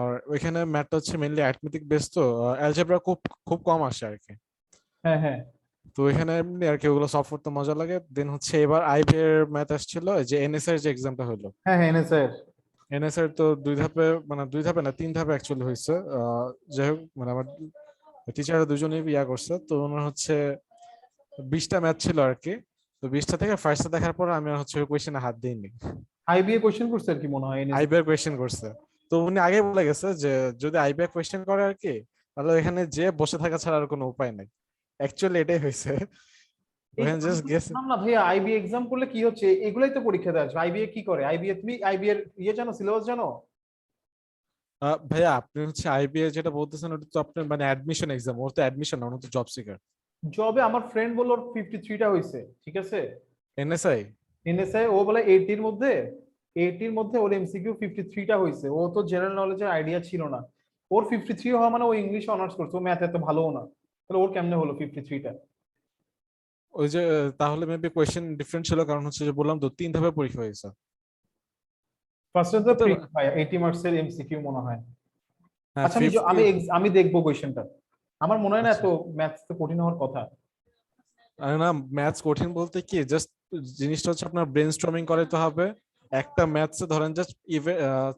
Speaker 5: আর ওইখানে ম্যাথটা হচ্ছে মেইনলি অ্যারিথমেটিক বেস, তো অ্যালজেব্রা খুব খুব কম আসে আর কি।
Speaker 2: হ্যাঁ হ্যাঁ
Speaker 5: তো এখানে এমনি আর কি ওগুলো সলভ করতে মজা লাগে। দেন হচ্ছে এবার আইবি এর ম্যাথ আসছিল, যে এনএসআই এর যে এক্সামটা হলো।
Speaker 2: হ্যাঁ হ্যাঁ এনএসআর।
Speaker 5: এনএসআই এর তো দুই ধাপে না 3 ধাপে অ্যাকচুয়ালি হয়েছে। যাই হোক, মানে আমার টিচার দুজনেই ইয়া করছে, তো ওনার হচ্ছে 20টা ম্যাথ ছিল আর কি। তো 20টা থেকে ফার্স্টটা দেখার পর আমি আর হচ্ছে ওই কোয়েশ্চেনে হাত দিইনি।
Speaker 2: আইবিএ কোশ্চেন করছে আর কি মনে হয়
Speaker 5: আইবি এর কোয়েশ্চেন করছে, তো উনি আগে বলে গেছে যে যদি আইবি এর কোয়েশ্চেন করে আর কি, তাহলে এখানে যে বসে থাকা ছাড়া আর কোনো উপায় নাই। অ্যাকচুয়ালি এটাই হয়েছে, ওখানে জাস্ট গেছে।
Speaker 2: না ভাইয়া, আইবি এক্সাম করলে কি হচ্ছে, এগুলাই তো পরীক্ষা দেওয়া আসবে। আইবিএ কি করে, আইবিএ তুমি আইবিএ এর ইয়ে জানো, সিলেবাস জানো?
Speaker 5: ভাইয়া আপনি হচ্ছে আইবিএ যেটা বলতেছেন ওটা তো আপনার মানে অ্যাডমিশন এক্সাম, ওর তো অ্যাডমিশন না, ওর তো জব সিকার।
Speaker 2: জবে আমার ফ্রেন্ড বলল ওর 53টা হয়েছে, ঠিক আছে।
Speaker 5: এনএসআই
Speaker 2: এনএসআই ও বলে 80 এর মধ্যে ওর এমসিকিউ 53টা হয়েছে। ও তো জেনারেল নলেজের আইডিয়া ছিল না। ওর 53 হওয়া মানে ও ইংলিশ অনার্স করছে, ও ম্যাথ এত ভালোও না, তাহলে ওর কেমনে হলো 53টা?
Speaker 5: ওই যে তাহলে মেবি কোয়েশ্চেন ডিফারেন্ট ছিল, কারণ হচ্ছে যে বললাম তো 3 ধাপে পরীক্ষা হয়েছে।
Speaker 2: ফার্স্টে তো
Speaker 5: তো
Speaker 2: প্রি ভাই 80 মার্কস এর এমসিকিউ মনে হয়।
Speaker 5: হ্যাঁ
Speaker 2: আচ্ছা,
Speaker 5: 50।
Speaker 2: আমি দেখবো কোয়েশ্চেনটা। আমার মনে হয় না
Speaker 5: আচ্ছা,
Speaker 2: এত ম্যাথস তো কঠিন হওয়ার কথা।
Speaker 5: আরে না, ম্যাথস কঠিন বলতে কি, জাস্ট জিনিসটা হচ্ছে আপনার ব্রেন স্টর্মিং করতে হবে। একটা ম্যাথসে ধরেন জাস্ট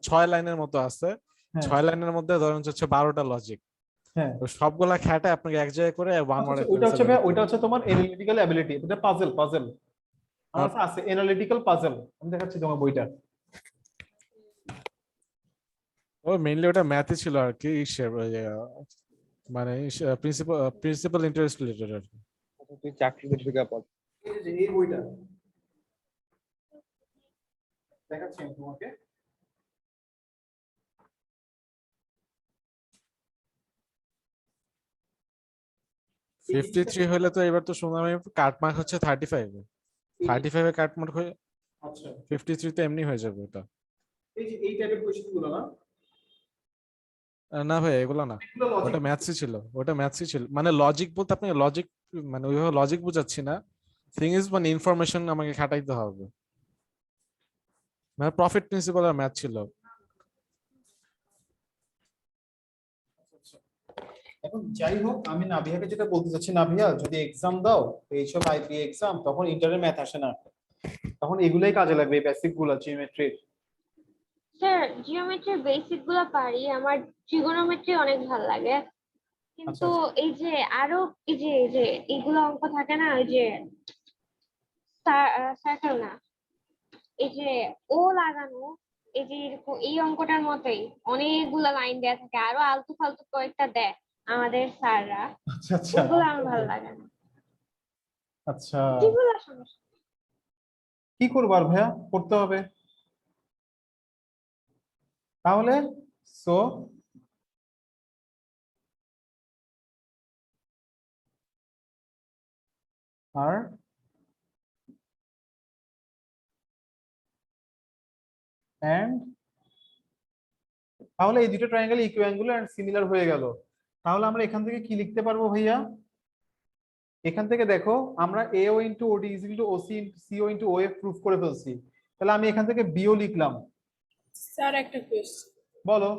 Speaker 5: 6 লাইনের মতো আছে,
Speaker 2: হ্যাঁ
Speaker 5: 6 লাইনের মধ্যে ধরেন হচ্ছে 12টা লজিক,
Speaker 2: হ্যাঁ।
Speaker 5: তো সবগুলা খাটে আপনাকে এক জায়গায় করে ওয়ান
Speaker 2: আচ্ছা,
Speaker 5: ওয়ার্ডে
Speaker 2: ওইটা হচ্ছে
Speaker 5: অ্যান্সার
Speaker 2: ভাই,
Speaker 5: করতে
Speaker 2: ওইটা
Speaker 5: হবে।
Speaker 2: হচ্ছে তোমার এনালিটিক্যাল অ্যাবিলিটি, এটা পাজল পাজল। আমার কাছে আছে এনালিটিক্যাল পাজল, আমি দেখাচ্ছি তোমার বইটা।
Speaker 5: ও মেইনলি ওটা ম্যাথই ছিল আর কি, মানে প্রিন্সিপাল ইন্টারেস্ট রিলেটেড আর কি।
Speaker 4: তুই চাকরিতে ঢুকে পড়।
Speaker 2: এই বইটা দেখাচ্ছি আমি তোমাকে।
Speaker 5: 53 হলে তো এবার তো শুনলাম আমি কাট মার্ক হচ্ছে 35, 35 এ কাট মার্ক হয়ে
Speaker 2: আচ্ছা,
Speaker 5: 53 তে এমনি হয়ে যাবে ওটা।
Speaker 2: এই টাইপের কোশ্চেন গুলো না,
Speaker 5: না ভাই এগুলো না,
Speaker 2: এগুলো লজিক।
Speaker 5: ওটা ম্যাথসই ছিল। মানে লজিক বলতে আপনি লজিক, মানে ওইভাবে লজিক বুঝাচ্ছি না। থিং ইজ মানে ইনফরমেশন আমাকে খাটাইতে হবে, মানে প্রফিট প্রিন্সিপাল আর ম্যাথ ছিল।
Speaker 2: এখন যাই হোক, আমি নাভিয়াকে যেটা বলতে চাচ্ছি, নাভিয়া যদি এক্সাম দাও এইসব আইপি এক্সাম, তখন ইন্টারের ম্যাথ আসে না, তখন এগুলাই কাজে লাগবে, বেসিক গুলো জিওমেট্রির।
Speaker 1: স্যার জিওমেট্রির বেসিক গুলো পারি, আমার ট্রিগোনোমেট্রি অনেক ভালো লাগে, কিন্তু এই যে আরো এই যে এইগুলো অঙ্ক থাকে না, ওই যে সার্কেল না, এই যে ও লাগানো, এই যে এই অঙ্কটার মতোই অনেকগুলো লাইন দেয়া থাকে, আরো আলতু ফালতু কয়েকটা দেয় আমাদের স্যাররা,
Speaker 2: আচ্ছা আচ্ছা
Speaker 1: ওগুলো আমার ভালো লাগে না।
Speaker 2: আচ্ছা,
Speaker 1: এগুলো সমস্যা।
Speaker 2: কি করবো আর ভাইয়া, করতে হবে তাহলে। সো আর এন্ড তাহলে এই দুটো ট্রায়াঙ্গেল ইকুয়াঙ্গুলার এন্ড সিমিলার হয়ে গেল। তাহলে আমরা এখান থেকে কি লিখতে পারবো ভাইয়া? এখান থেকে দেখো, আমরা AO into OD is equal two OC into CO into OF proof করে ফেলছি। তাহলে আমি এখান থেকে BO লিখলাম।
Speaker 3: স্যার একটা কোয়েশ্চেন,
Speaker 2: বলো।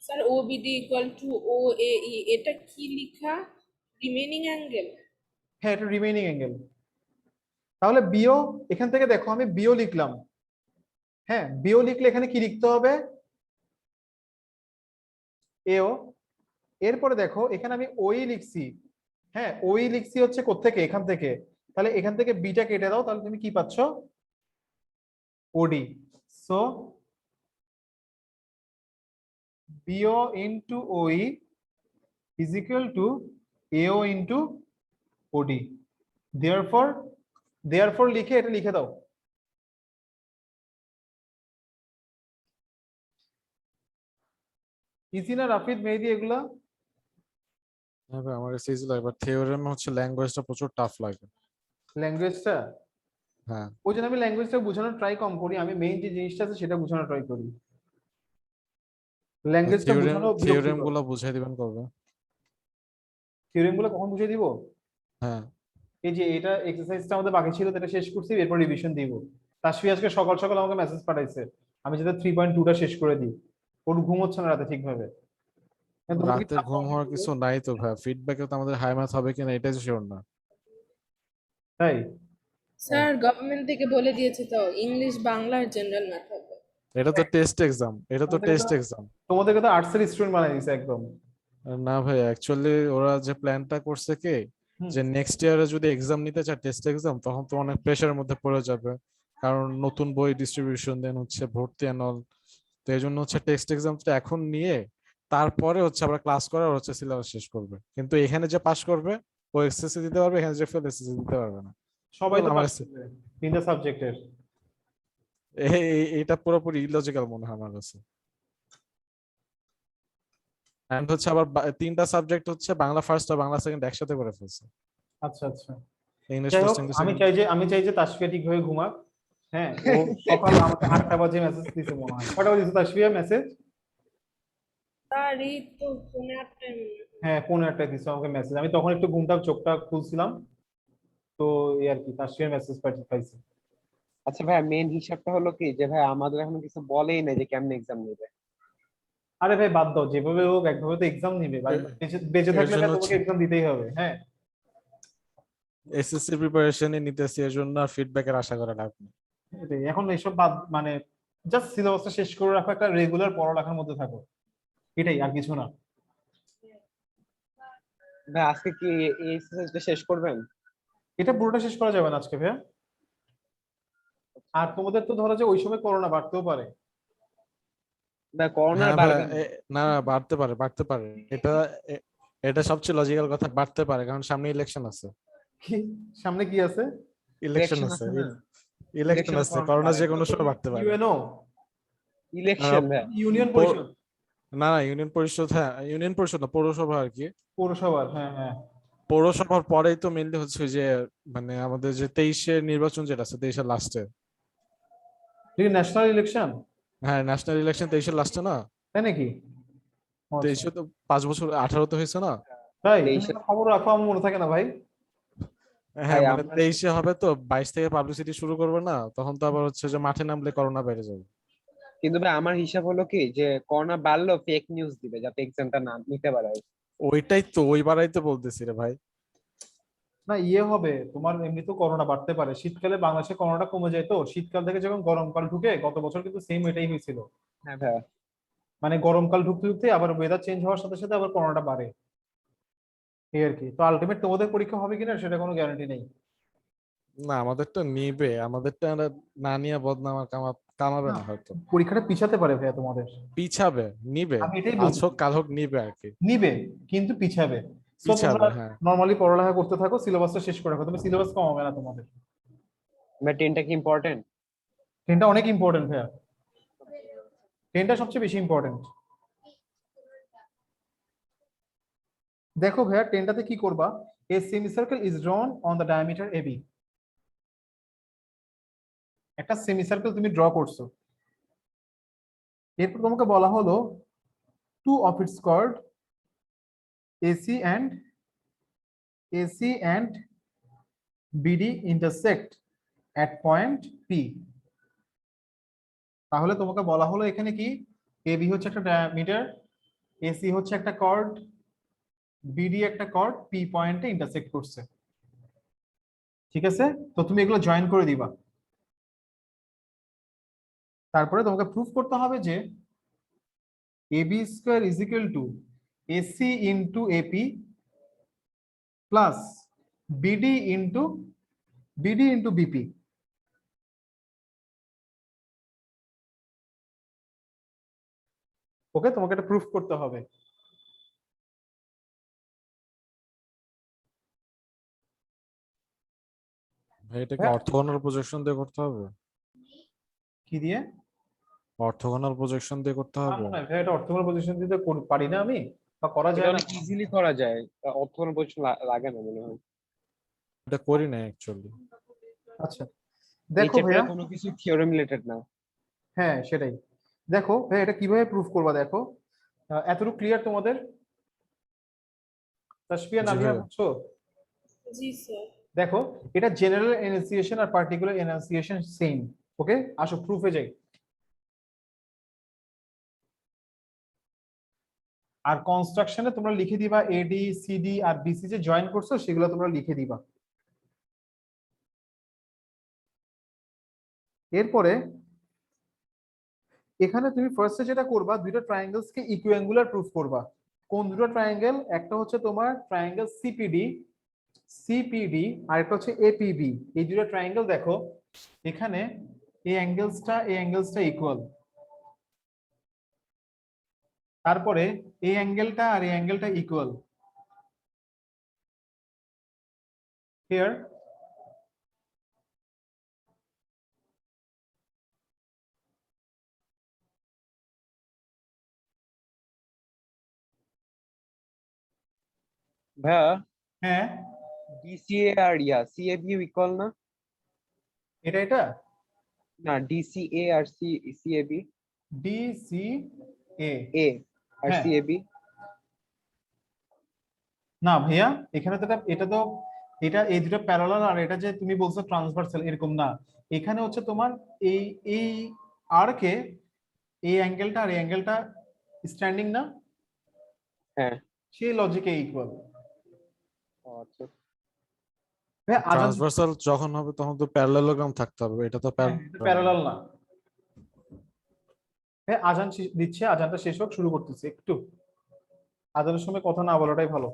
Speaker 3: Sir OBD equal to OAE, এটা কি লেখা? Remaining angle?
Speaker 2: হ্যাঁ, এটা রিমেইনিং অ্যাঙ্গেল। তাহলে BO, এখান থেকে দেখো আমি BO লিখলাম। হ্যাঁ, BO লিখলে এখানে কি লিখতে হবে? AO এরপরে দেখো এখানে আমি ওই লিখছি, হ্যাঁ ওই লিখছি হচ্ছে কোত্থেকে, এখান থেকে। তাহলে এখান থেকে বিটা কেটে দাও, তাহলে তুমি কি পাচ্ছ, ওডি। সো বিও ইন্টু ওই ইজ ইকুয়াল টু এও ইন্টু ওডি। দেয়ারফর দেয়ারফর লিখে এটা লিখে দাও। ইজি না রাফিদ, মেহেদি এগুলা?
Speaker 5: হ্যাঁ ভাই আমার কাছে ইজি লাগে, বাট থিওরেম হচ্ছে ল্যাঙ্গুয়েজটা প্রচুর টাফ লাগে।
Speaker 2: ল্যাঙ্গুয়েজটা,
Speaker 5: হ্যাঁ
Speaker 2: ওই জন্য আমি ল্যাঙ্গুয়েজটা বোঝানোর ট্রাই কম করি, আমি মেইন যে জিনিসটা আছে সেটা বোঝানোর ট্রাই করি। ল্যাঙ্গুয়েজটা বোঝানো
Speaker 5: থিওরেম
Speaker 2: বিরক্তিকর।
Speaker 5: গুলো বুঝাই দিবেন কবে?
Speaker 2: থিওরেম গুলো কখন বুঝিয়ে দিব?
Speaker 5: হ্যাঁ
Speaker 2: এই যে এটা এক্সারসাইজটা আমাদের বাকি ছিল, এটা শেষ করছি, এরপর রিভিশন দিব। তাসফি আজকে সকাল সকাল আমাকে মেসেজ পাঠাইছে আমি যাতে 3.2টা শেষ করে দিই। ওর ঘুম হচ্ছে না রাতে ঠিকভাবে। তোমার কি
Speaker 5: রাতে
Speaker 2: চাপ
Speaker 5: ঘুম
Speaker 2: কম
Speaker 5: হওয়ার
Speaker 2: ছিল?
Speaker 5: কিছু নাই তো ভাই, ফিডব্যাকে তো আমাদের হাই ম্যাথ হবে কিনা এটাই শিওর না।
Speaker 2: তাই?
Speaker 3: স্যার গভর্নমেন্ট থেকে বলে দিয়েছে তো ইংলিশ বাংলার জেনারেল ম্যাথ হবে।
Speaker 5: এটা তো টেস্ট এক্সাম, এটা তো
Speaker 2: তোমাদেরকে
Speaker 5: টেস্ট
Speaker 2: তো
Speaker 5: এক্সাম।
Speaker 2: তোমাদেরকে তো আর্টসের স্টুডেন্ট বানাই দিছে একদম।
Speaker 5: না ভাই, অ্যাকচুয়ালি ওরা যে প্ল্যানটা করছে কি,
Speaker 2: হুম।
Speaker 5: যে নেক্সট ইয়ারে যদি এক্সাম নিতে চায় টেস্ট এক্সাম, তখন তো অনেক প্রেশারের মধ্যে পড়ে যাবে, কারণ নতুন বই ডিস্ট্রিবিউশন দেন হচ্ছে ভর্তি এন্ড অল। তো এই জন্য হচ্ছে টেস্ট এক্সামটা এখন নিয়ে তারপরে হচ্ছে আমরা ক্লাস করে আর হচ্ছে সিলেবাস শেষ করবে, কিন্তু এখানে যে পাস করবে ও এসএসসি দিতে পারবে, এখানে যে ফেল এসএসসি দিতে পারবে না।
Speaker 2: সবাই
Speaker 5: বল
Speaker 2: তো
Speaker 5: আমার
Speaker 2: পাস করবে তিনটা সাবজেক্টের।
Speaker 5: এটা পুরোপুরি ইলজিক্যাল মনে হয় আমার কাছে। এন্ড হচ্ছে আবার তিনটা সাবজেক্ট হচ্ছে বাংলা ফার্স্ট আর বাংলা সেকেন্ড একসাথে করে ফেলছে,
Speaker 2: আচ্ছা আচ্ছা।
Speaker 5: ইংলিশ
Speaker 2: যাই হোক,
Speaker 5: ফার্স্ট ইংলিশ
Speaker 2: আমি
Speaker 5: সেকেন্ড।
Speaker 2: চাই যে তাসফিয়া ঠিকভাবে ঘুমাক। হ্যাঁ ও সকাল আমাকে 8টা বাজে মেসেজ দিছে মনে হয়। কটা বাজে তাসফিয়া মেসেজ?
Speaker 3: স্যার এই তো ফোনে আর টাইম।
Speaker 2: হ্যাঁ 15টা দিছে আমাকে মেসেজ, আমি তখন একটু ঘুমটা চোখটা খুলছিলাম। তো এই আর কি তাসফিয়ার মেসেজ পাইছি।
Speaker 4: আচ্ছা ভাই, মেন হিসাবটা হলো কি যে ভাই আমাদের এখনো কিছু বলেই নাই যে কেমনে এক্সাম নেবে।
Speaker 2: আরে ভাই বাদ দাও, যেভাবে হোক একভাবে তো এক্সাম নিবে ভাই, বেঁচে বেঁচে
Speaker 5: এর
Speaker 2: থাকলে
Speaker 5: জন্য
Speaker 2: ভাই তোমাকে
Speaker 5: হচ্ছে
Speaker 2: এক্সাম দিতেই হবে। হ্যাঁ
Speaker 5: এসএসসি প্রিপারেশনই নিতেছি, এর জন্য আর ফিডব্যাকের আশা করা লাভ নেই।
Speaker 2: এটাই, এখন এসব বাদ, মানে জাস্ট সিলেবাসটা শেষ করে রাখো, একটা রেগুলার পড়ালেখার মধ্যে থাকো, এটাই আর কিছু না।
Speaker 4: ভাই আজকে কি এই এক্সারসাইজটা শেষ করবেন?
Speaker 2: এটা পুরোটা শেষ করা যাবে না আজকে ভাইয়া। আর তোমাদের তো ধরো যে ওই সময় করোনা বাড়তেও পারে।
Speaker 4: ভাই করোনা
Speaker 5: হ্যাঁ ভাই,
Speaker 4: বাড়বে না।
Speaker 5: না না, বাড়তে পারে বাড়তে পারে। এ- এটা সবচেয়ে লজিক্যাল কথা, বাড়তে পারে, কারণ সামনে ইলেকশন আছে।
Speaker 2: কি সামনে কি আছে?
Speaker 5: ইলেকশন
Speaker 4: ইলেকশন
Speaker 5: আছে,
Speaker 4: আছে না?
Speaker 5: ইলেকশন
Speaker 4: ইলেকশনে
Speaker 5: আছে,
Speaker 4: করোনা
Speaker 5: করোনা
Speaker 4: বাড়ে
Speaker 5: যে
Speaker 4: না।
Speaker 5: কোনো সময় বাড়তে পারে।
Speaker 2: ইউএনও?
Speaker 4: ইলেকশন ভাই।
Speaker 2: ইউনিয়ন
Speaker 5: পৌর-
Speaker 2: পরিষদ?
Speaker 5: না না, ইউনিয়ন পরিষদ, হ্যাঁ ইউনিয়ন পরিষদ না, পৌরসভা আর কি।
Speaker 2: পৌরসভার, হ্যাঁ হ্যাঁ।
Speaker 5: পৌরসভার পরেই তো মেনলি হচ্ছে ওই যে মানে আমাদের যে 23-এর নির্বাচন যেটা আছে, 23-এর লাস্টে।
Speaker 2: National election?
Speaker 5: হ্যাঁ ন্যাশনাল ইলেকশন 23-এর লাস্টে না?
Speaker 2: তাই নাকি? ও আচ্ছা।
Speaker 5: 23-এ তো 5 বছর, 18 তো হয়েছে না?
Speaker 2: তাই তুমি
Speaker 4: 23
Speaker 2: একটা খবর রাখো, আমার মনে থাকে না ভাই।
Speaker 5: হ্যাঁ
Speaker 4: ভাই
Speaker 5: মানে
Speaker 4: আমরা
Speaker 5: 23-এ হবে তো, 22 থেকে পাবলিসিটি শুরু করবে না, তখন তো আবার হচ্ছে যে মাঠে নামলে করোনা বেড়ে যাবে।
Speaker 4: কিন্তু ভাই আমার হিসাব হলো কি যে করোনা বাড়লেও ফেক নিউজ দিবে যাতে এক্সামটা না নিতে পারে।
Speaker 5: ওইটাই তো, ওইবারই তো বলতেছি রে ভাই।
Speaker 2: না ইয়ে হবে তোমার, এমনি তো করোনা বাড়তে পারে, শীতকালে বাংলাদেশে করোনাটা কমে যায়, তো শীতকাল থেকে যখন গরমকাল ঢুকে, গত বছর কিন্তু সেম এটাই হয়েছিল।
Speaker 4: হ্যাঁ ভাই।
Speaker 2: মানে গরমকাল ঢুকতে ঢুকতে আবার ওয়েদার চেঞ্জ হওয়ার সাথে সাথে আবার করোনাটা বাড়ে, এই আর কি। তো আলটিমেট তোমাদের পরীক্ষা হবে কিনা সেটা কোনো গ্যারান্টি নেই।
Speaker 5: না আমাদেরটা নিবে, আমাদেরটা না নিয়ে বদনাম আর কামাবে
Speaker 2: না,
Speaker 5: না হয়তো।
Speaker 2: পরীক্ষাটা পিছাতে পারে ভাইয়া তোমাদের।
Speaker 5: পিছাবে, নিবে,
Speaker 2: আমি এটাই
Speaker 5: আজ হোক
Speaker 2: বলছি,
Speaker 5: কাল হোক নিবে আর কি।
Speaker 2: নিবে কিন্তু পিছাবে। সো তোমরা
Speaker 5: পিছাবে হ্যাঁ।
Speaker 2: নর্মালি পড়ালেখা করতে থাকো, সিলেবাসটা শেষ করে রাখো, তুমি সিলেবাস কমাবে না তোমাদের।
Speaker 4: ভাই 10টা কি ইম্পর্টেন্ট?
Speaker 2: ট্রেনটা অনেক ইম্পর্টেন্ট ভাইয়া, ট্রেনটা সবচেয়ে বেশি ইম্পর্টেন্ট। দেখো ভাইয়া ট্রেনটাতে কি করবা, a semicircle is drawn on the diameter AB. একটা সেমিসার্কেল তুমি ড্র করছো, এরপর তোমাকে বলা হলো two of its chord AC and BD intersect at point P. তাহলে তোমাকে বলা হলো এখানে কি, এবি হচ্ছে একটা ডায়ামিটার, এসি হচ্ছে একটা কর্ড, বিডি একটা কর্ড, পি পয়েন্টে ইন্টারসেক্ট করছে। ঠিক আছে, তো তুমি এগুলো জয়েন করে দিবা। তারপরে তোমাকে প্রুফ করতে হবে যে AB square is equal to AC into AP plus BD into BP. Okay, তোমাকে এটা প্রুফ করতে হবে।
Speaker 5: ভাই এটা কি
Speaker 2: হ্যাঁ।
Speaker 5: অর্থগোনাল প্রজেকশন দিয়ে করতে হবে?
Speaker 2: কি দিয়ে?
Speaker 5: অর্থগোনাল প্রজেকশন দিয়ে করতে
Speaker 2: না
Speaker 5: হবে?
Speaker 2: না ভাই, এটা অর্থগোনাল পজিশন দিতে পারি না আমি, বা করা
Speaker 4: এটা
Speaker 2: যায় না।
Speaker 4: অনেক ইজিলি করা যায়, অর্থোগোনাল পজিশন লাগে না মনে হয়।
Speaker 5: এটা করি না অ্যাকচুয়ালি।
Speaker 2: আচ্ছা
Speaker 4: এই
Speaker 2: দেখো
Speaker 4: চ্যাপ্টারে
Speaker 2: ভাইয়া,
Speaker 4: কোনো কিছু থিওরেম রিলেটেড না।
Speaker 2: হ্যাঁ সেটাই। দেখো ভাইয়া, এটা কিভাবে প্রুফ করবা দেখো। এতটুকু ক্লিয়ার তোমাদের? তাসফিয়া,
Speaker 5: জি
Speaker 2: নাভিয়া,
Speaker 5: ভাইয়া।
Speaker 2: বুঝছো?
Speaker 3: জি স্যার।
Speaker 2: দেখো, এটা জেনারেল এনান্সিয়েশন আর পার্টিকুলার এনান্সিয়েশন সেম। ওকে, আসো প্রুফে যাই। আর কনস্ট্রাকশনে তোমরা লিখে দিবা এডি সিডি আর বিসি যে জয়েন করছো সেগুলো তোমরা লিখে দিবা। এরপরে এখানে তুমি ফার্স্টে যেটা করবা, দুইটা ট্রায়াঙ্গেলস কে ইকুয়াঙ্গুলার প্রুফ করবা। কোন দুটো ট্রায়াঙ্গেল? একটা হচ্ছে তোমার ট্রায়াঙ্গেল সিপিডি আর একটা হচ্ছে এপিবি। এই দুটো ট্রায়াঙ্গেল দেখো, এখানে এই অ্যাঙ্গেলসটা ইকুয়াল। তারপরে এই অ্যাঙ্গেলটা আর এই অ্যাঙ্গেলটা ইকুয়াল। হিয়ার
Speaker 4: ভাইয়া
Speaker 2: হ্যাঁ,
Speaker 4: ডিসিএ আর সিএবি ইকুয়াল না?
Speaker 2: এটা
Speaker 4: না, ডিসিএ আর সিএবি,
Speaker 2: ডিসি এ।
Speaker 4: এ আর
Speaker 2: হ্যাঁ,
Speaker 4: সিএবি।
Speaker 2: না ভাইয়া, এখানে তো এটা এই দুটো প্যারালাল, আর এটা যে তুমি বলছো ট্রান্সভার্সাল, এরকম না। এখানে হচ্ছে তোমার এই এই আর কে এই অ্যাঙ্গেলটা আর এই অ্যাঙ্গেলটা স্ট্যান্ডিং না,
Speaker 4: হ্যাঁ।
Speaker 2: সেই লজিকে ইকুয়াল।
Speaker 4: ও আচ্ছা।
Speaker 2: ভাইয়া আজান,
Speaker 5: ট্রান্সভার্সাল যখন হবে তখন তো প্যারালেলোগ্রাম থাকতে হবে, এটা তো প্যারালেলোগ্রাম না।
Speaker 2: প্যারালাল না। হ্যাঁ, আজান দিচ্ছে, আজানটা শেষ হোক, শুরু করতেছি একটু। আজানের সময় কথা না বলাটাই ভালো।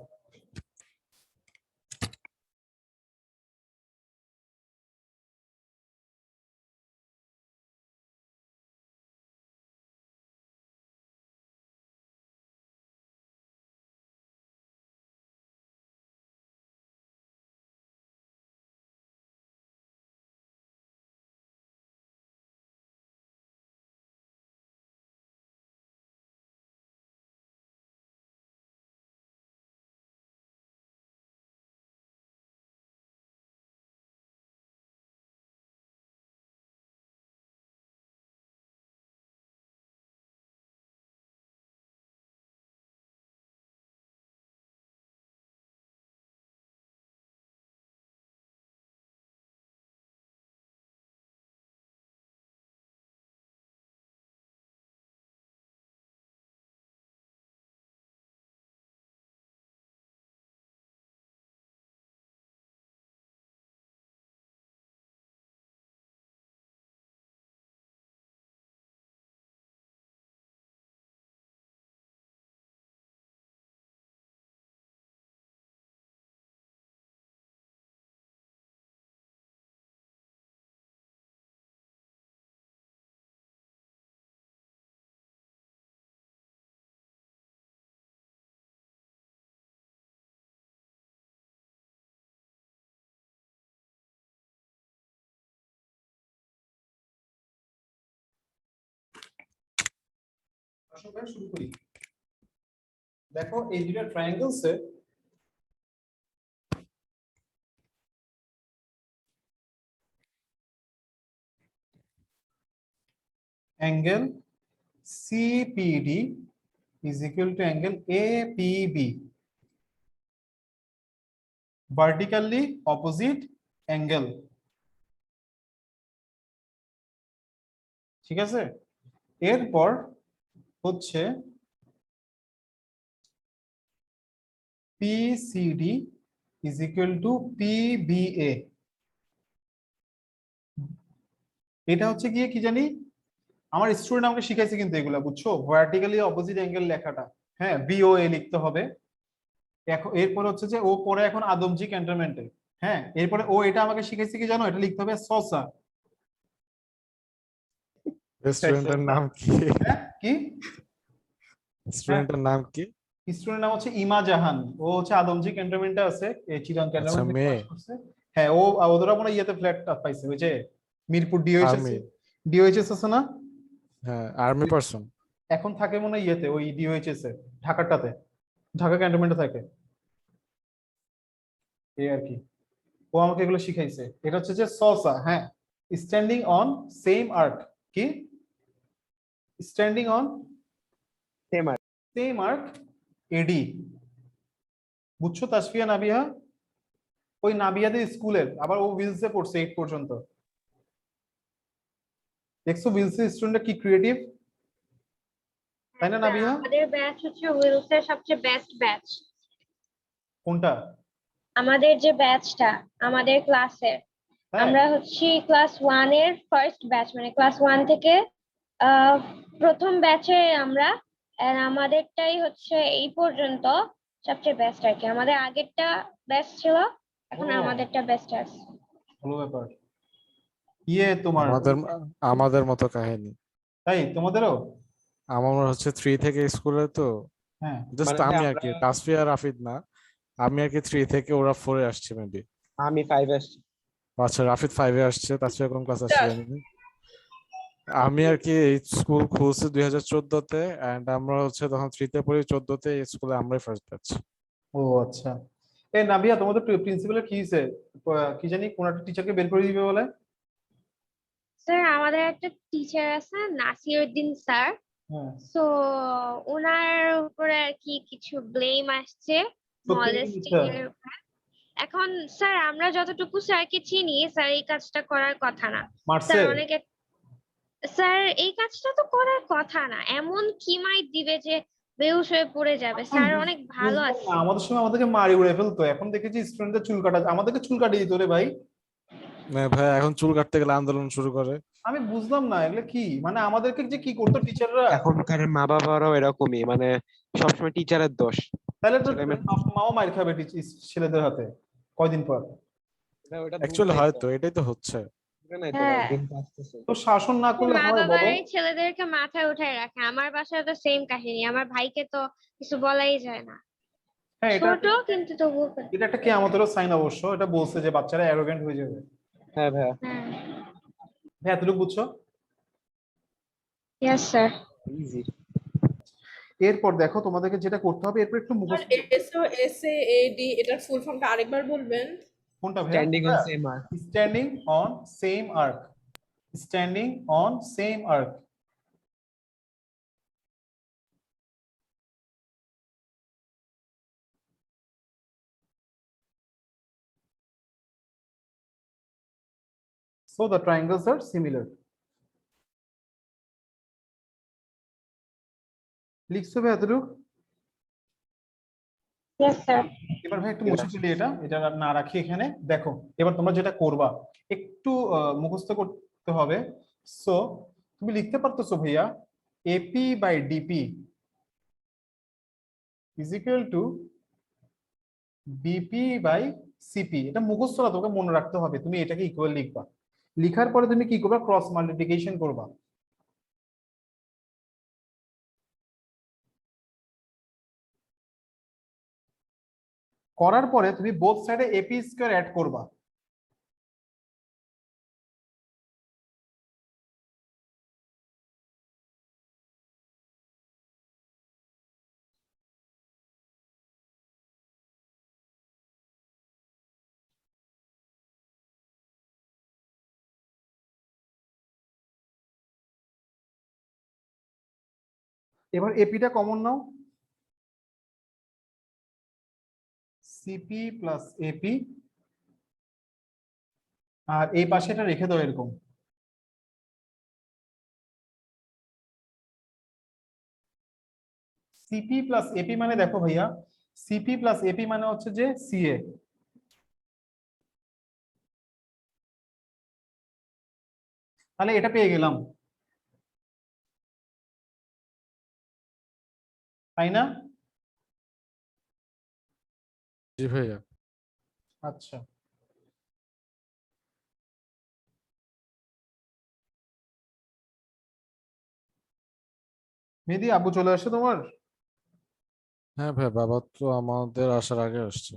Speaker 2: আসো ভাই, শুরু করি। দেখো, এই দুটো ট্রায়াঙ্গেলসে angle CPD is equal to angle APB, vertically opposite angle. ঠিক আছে, এরপর হচ্ছে PCD is equal to PBA. এটা হচ্ছে গিয়ে কি জানি, আমার স্টুডেন্ট আমাকে শিখাইছে কিন্তু এগুলা, বুঝছো, ভার্টিক্যালি অপোজিট অ্যাঙ্গেল লেখাটা। হ্যাঁ, বিওএ লিখতে হবে। এরপর হচ্ছে যে ও পরে এখন আদমজি ক্যান্টনমেন্টে। হ্যাঁ, এরপরে ও এটা আমাকে শিখাইছে কি জানো, এটা লিখতে হবে সসা।
Speaker 5: রেস্টুরেন্টের নাম কি?
Speaker 2: হ্যাঁ কি? হ্যাঁ,
Speaker 5: রেস্টুরেন্টের নাম কি?
Speaker 2: স্টুডেন্ট নাম হচ্ছে ইমা জাহান। ও হচ্ছে আদমজি ক্যান্টনমেন্টে আছে, এই চিরাং
Speaker 5: আচ্ছা,
Speaker 2: ক্যান্টনমেন্ট থেকে
Speaker 5: মেয়ে।
Speaker 2: পাস করছে। হ্যাঁ, ও ওদের মনে হয় ইয়েতে ফ্ল্যাট পাইছে, ওই যে মিরপুর ডিওএইচএস।
Speaker 5: আর্মি।
Speaker 2: ডিওএইচএস আছে না?
Speaker 5: হ্যাঁ, আর্মি পারসন।
Speaker 2: এখন থাকে মনে হয় ইয়েতে, ওই ডিওএইচএস এ, ঢাকাটাতে, ঢাকা ক্যান্টনমেন্টে থাকে, এই আর কি। ও আমাকে এগুলো শিখাইছে। এটা হচ্ছে যে সসা। হ্যাঁ, স্ট্যান্ডিং অন সেম আর্ক। কি? স্ট্যান্ডিং অন
Speaker 4: সেম আর
Speaker 2: সেম আর্ক, এডি। বুঝছো তাসফিয়া, নাবিহা? ওই নাবিয়াদের স্কুলের, আবার ও উইলসে পড়ছে 8 পর্যন্ত। দেখছো উইলসের স্টুডেন্টরা কি ক্রিয়েটিভ, তাই না
Speaker 1: স্যার,
Speaker 2: নাবিহা?
Speaker 1: আমাদের ব্যাচ হচ্ছে উইলসের সবচেয়ে বেস্ট ব্যাচ।
Speaker 2: কোনটা?
Speaker 1: আমাদের যে ব্যাচটা, আমাদের ক্লাসের,
Speaker 2: হ্যাঁ।
Speaker 1: আমরা হচ্ছি ক্লাস 1 এর ফার্স্ট ব্যাচ, মানে ক্লাস 1 থেকে আহ, প্রথম ব্যাচে আমরা। আর আমাদেরটাই হচ্ছে এই পর্যন্ত সবচেয়ে বেস্ট আর কি। আমাদের আগেরটা বেস্ট ছিল, এখন
Speaker 2: ও,
Speaker 1: আমাদেরটা বেস্ট আছে।
Speaker 2: ভালো ব্যাপার। তোমার
Speaker 5: আমাদের আমাদের মতো কাহিনী।
Speaker 2: তাই তোমাদেরও?
Speaker 5: আমার হচ্ছে 3 থেকে স্কুলে তো,
Speaker 2: হ্যাঁ।
Speaker 5: জাস্ট
Speaker 4: মানে ভাই
Speaker 5: আমি আর
Speaker 4: আমরা
Speaker 5: কি, তাসফিয়া রাফিদ না। আমি আর কি 3 থেকে, ওরা 4 এ আসছে মেবি।
Speaker 4: আমি 5 আসছি।
Speaker 5: আচ্ছা, রাফিদ 5 এ আসছে, তাসফিয়া কোন ক্লাস আসছে জানি না। আমি আর কি এই স্কুল খুলছে 2014-তে, এন্ড আমরা হচ্ছে তখন 3 তে পড়ি, 14-তে এই স্কুলে আমরাই ফার্স্ট ব্যাচ।
Speaker 2: ও আচ্ছা। এই নাবিয়া, তোমাদের প্রিন্সিপালের কি হয়েছে? কি জানি কোন একটা টিচারকে বের করে দিবে বলে।
Speaker 1: স্যার, আমাদের একটা টিচার আছে নাসিরউদ্দিন স্যার।
Speaker 2: হ্যাঁ।
Speaker 1: তো ওনার উপরে আর কি কিছু ব্লেম আসছে,
Speaker 2: সত্যি নাকি
Speaker 1: মলেস্টিং
Speaker 2: মিথ্যা?
Speaker 1: এর। এখন স্যার, আমরা যতটুকু স্যারকে চিনি, স্যার এই কাজটা করার কথা না।
Speaker 2: মারছে?
Speaker 1: স্যার অনেকে, স্যার এই কাজটা তো করার কথা না। এমন কি মাইর দিবে যে বেহুশ হয়ে পড়ে যাবে।
Speaker 2: আচ্ছা,
Speaker 1: স্যার অনেক ভালো
Speaker 2: বুঝলাম না,
Speaker 1: আছে।
Speaker 2: আমাদের সময় আমাদেরকে মারি উড়ে ফেলতো, এখন দেখেছি স্টুডেন্টদের চুল কাটা, আমাদেরকে চুল কাটিয়ে দিত রে ভাই।
Speaker 5: না ভাই, এখন চুল কাটতে গেলে আন্দোলন শুরু করে।
Speaker 2: আমি বুঝলাম না এগুলো কি, মানে আমাদেরকে যে কি করতো টিচাররা।
Speaker 4: এখনকার মা বাবারাও এরকমই, মানে সবসময় টিচারের দোষ।
Speaker 2: তাহলে তো
Speaker 4: ছেলে মেয়ে
Speaker 2: মাও মার খাবে ছেলেদের হাতে কয়দিন পর।
Speaker 4: ওটা দূরে
Speaker 5: অ্যাকচুয়ালি
Speaker 4: নাই তো,
Speaker 5: হয়তো এটাই তো হচ্ছে।
Speaker 4: দূরে নাই তো ভাই,
Speaker 1: হ্যাঁ,
Speaker 4: দিন তো আসতেছে।
Speaker 2: তো শাসন না করলে
Speaker 1: মা
Speaker 2: হয় বলো?
Speaker 1: বাবারাই ছেলেদেরকে মাথায় উঠায় রাখে। আমার বাসায় তো সেম কাহিনী। আমার ভাইকে তো কিছু বলাই যায় না।
Speaker 2: হ্যাঁ, এটা
Speaker 1: ছোট কিন্তু তবুও করে।
Speaker 2: এটা একটা কেয়ামতেরও সাইন অবশ্য, এটা বলছে যে বাচ্চারা অ্যারোগেন্ট হয়ে যাবে।
Speaker 4: হ্যাঁ ভাইয়া,
Speaker 1: হ্যাঁ,
Speaker 2: হ্যাঁ, এতটুকু বুঝছো।
Speaker 1: Yes sir.
Speaker 4: ইজি।
Speaker 2: এরপর দেখো তোমাদেরকে যেটা করতে হবে, এরপর একটু
Speaker 3: আর
Speaker 2: মুখস্থ
Speaker 3: SOSAAD এটার ফুল ফর্মটা আরেকবার বলবেন?
Speaker 2: কোনটা ভাইয়া?
Speaker 4: Standing on same arc
Speaker 2: standing on same arc. Standing on same arc. So the triangles are similar. লিখছো ভাই এতটুকু?
Speaker 1: Yes sir.
Speaker 2: এবার ভাই একটু মুছে ফেলি, এটা এটা না রাখি এখানে। দেখো এবার তোমরা যেটা করবা, একটু মুখস্থ করতে হবে। সো তুমি লিখতে পারতেছো ভাইয়া, AP by DP is equal to BP by CP. এটা মুখস্থ না, তোকে মনে রাখতে হবে। তুমি এটাকে ইকুয়াল লিখবা, লিখার পরে তুমি কি করবা, ক্রস মাল্টিপ্লিকেশন করবা। করার পরে তুমি বোথ সাইডে এপি স্কয়ার অ্যাড করবা। এবার এপিটা কমন নাও, সিপি প্লাস এপি, আর এই পাশে এটা রেখে দাও এরকম। সিপি প্লাস এপি মানে দেখো ভাইয়া, সিপি প্লাস এপি মানে হচ্ছে যে সিএ। তাহলে এটা পেয়ে গেলাম, তাই না?
Speaker 5: জি ভাইয়া।
Speaker 2: আচ্ছা, মেহেদি আব্বু চলে আসছে তোমার?
Speaker 5: হ্যাঁ ভাইয়া, বাবা তো আমাদের আসার আগে আসছে।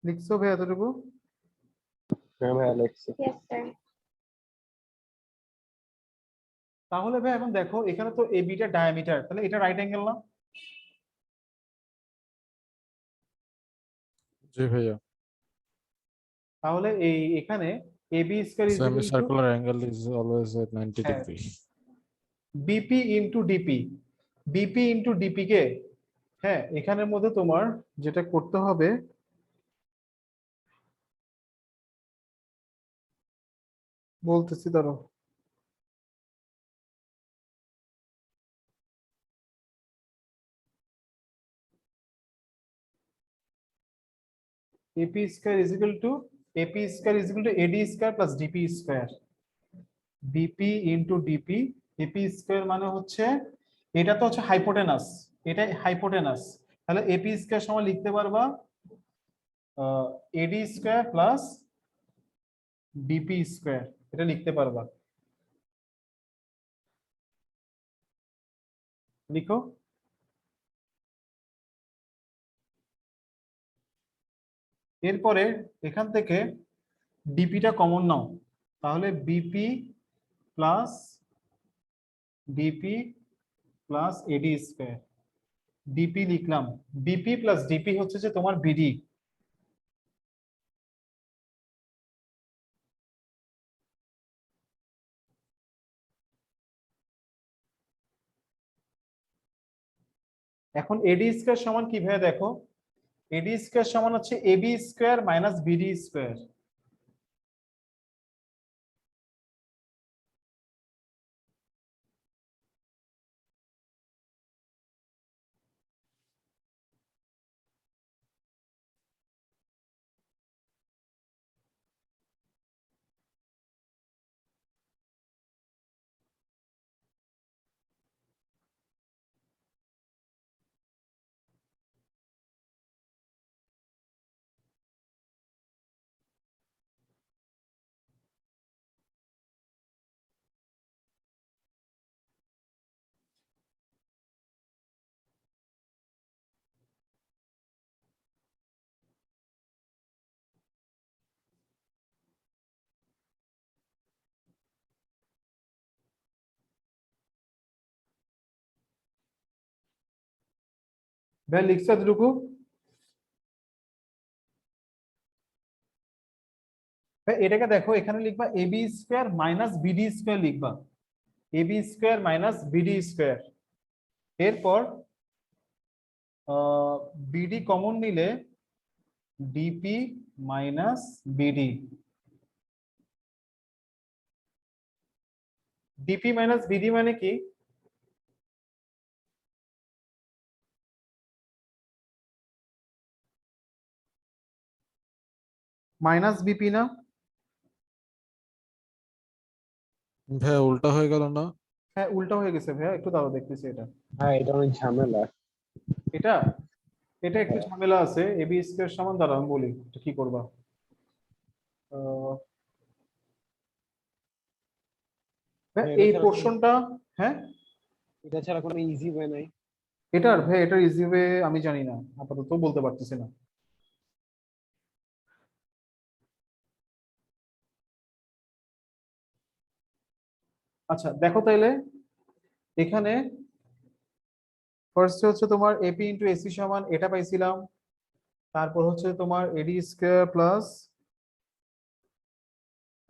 Speaker 2: লিখছো ভাই এতটুকু?
Speaker 4: হ্যাঁ ভাইয়া লিখছি।
Speaker 1: Yes sir.
Speaker 2: তাহলে ভাই এখন দেখো এখানে তো এ বিটা ডায়ামিটার, তাহলে এটা রাইট অ্যাঙ্গেল না?
Speaker 5: জি ভাইয়া।
Speaker 2: তাহলে এই এখানে A B square is
Speaker 5: semi
Speaker 2: equal to,
Speaker 5: circular angle is always at 90
Speaker 2: হ্যাঁ,
Speaker 5: degree.
Speaker 2: BP into DP, BP into DP কে, হ্যাঁ, এখানের মধ্যে তোমার যেটা করতে হবে, বলতেছি ধরো, AP square is equal to, AP square is equal to AD square plus DP square, BP into DP, AP square মানে হচ্ছে, এটা তো হচ্ছে হাইপোটেনাস, এটা হাইপোটেনাস, তাহলে এপি স্কয়ার সমান লিখতে পারবা এডি স্কয়ার প্লাস ডিপি স্কয়ার, এটা লিখতে পারবা। লিখো। এরপরে এখান থেকে ডিপিটা কমন নাও, তাহলে বিপি প্লাস ডিপি প্লাস এডি স্কয়ার, ডিপি লিখলাম, বিপি প্লাস ডিপি হচ্ছে যে তোমার বিডি, এখন এডি স্কয়ার সমান কিভাবে দেখো, এডি স্কয়ার সমান হচ্ছে AB square minus BD square, ভাই লিখছো এতটুকু? ভাই এটাকে দেখো, এখানে লিখবা AB square minus BD square লিখবা, AB square minus BD square, এরপর বিডি কমন নিলে DP minus BD, DP minus BD মানে কি, মাইনাস বিপি না?
Speaker 5: ভাইয়া উল্টা হয়ে গেল না?
Speaker 2: হ্যাঁ উল্টা হয়ে গেছে ভাইয়া, একটু দাঁড়াও দেখতেছি এটা,
Speaker 4: হ্যাঁ এটা অনেক ঝামেলা।
Speaker 2: এটা এটা একটু
Speaker 4: হ্যাঁ
Speaker 2: ঝামেলা আছে, এবি স্কয়ার সমান, দাঁড়াও আমি বলি এটা কি করবা। আহ, ভাই,
Speaker 4: এটা
Speaker 2: এই
Speaker 4: ছাড়া কোনো,
Speaker 2: পোর্শনটা, হ্যাঁ,
Speaker 4: এটা ছাড়া কোনো ইজি ওয়ে নাই।
Speaker 2: এটার ভাই এটার ইজি ওয়ে আমি জানি না, আপাতত বলতে পারতেছি না। আচ্ছা দেখো তাইলে, এখানে ফার্স্ট হচ্ছে তোমার এপি ইন্টু এসি সমান এটা পাইছিলাম, তারপর হচ্ছে তোমার এডি স্কয়ার প্লাস,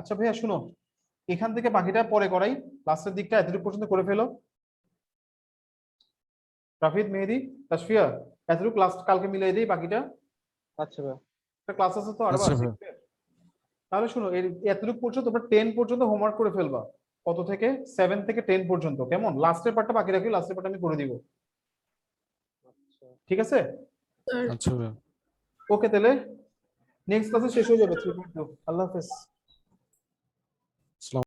Speaker 2: আচ্ছা ভাইয়া শুনো, এখান থেকে বাকিটা পরে করাই, লাস্টের দিকটা এতটুকু পর্যন্ত করে ফেলো। রাফিদ, মেহেদি, তাসফিয়া, এতটুকু লাস্ট কালকে মিলিয়ে দিই বাকিটা।
Speaker 4: আচ্ছা ভাই।
Speaker 2: একটা ক্লাস আছে তো আরবার।
Speaker 5: আচ্ছা ভাই।
Speaker 2: তাহলে শোনো, এতটুকু পর্যন্ত তোমরা 10 পর্যন্ত হোমওয়ার্ক করে ফেলবা। কত থেকে? 7 থেকে 10 পর্যন্ত। কেমন? লাস্টের পার্টটা বাকি রাখি, লাস্টের পার্টটা আমি করে দিব। ঠিক আছে?
Speaker 5: আচ্ছা ভাই।
Speaker 2: ওকে, তাহলে নেক্সট ক্লাসে শেষ হয়ে যাবে 3.2। আল্লাহ হাফেজ।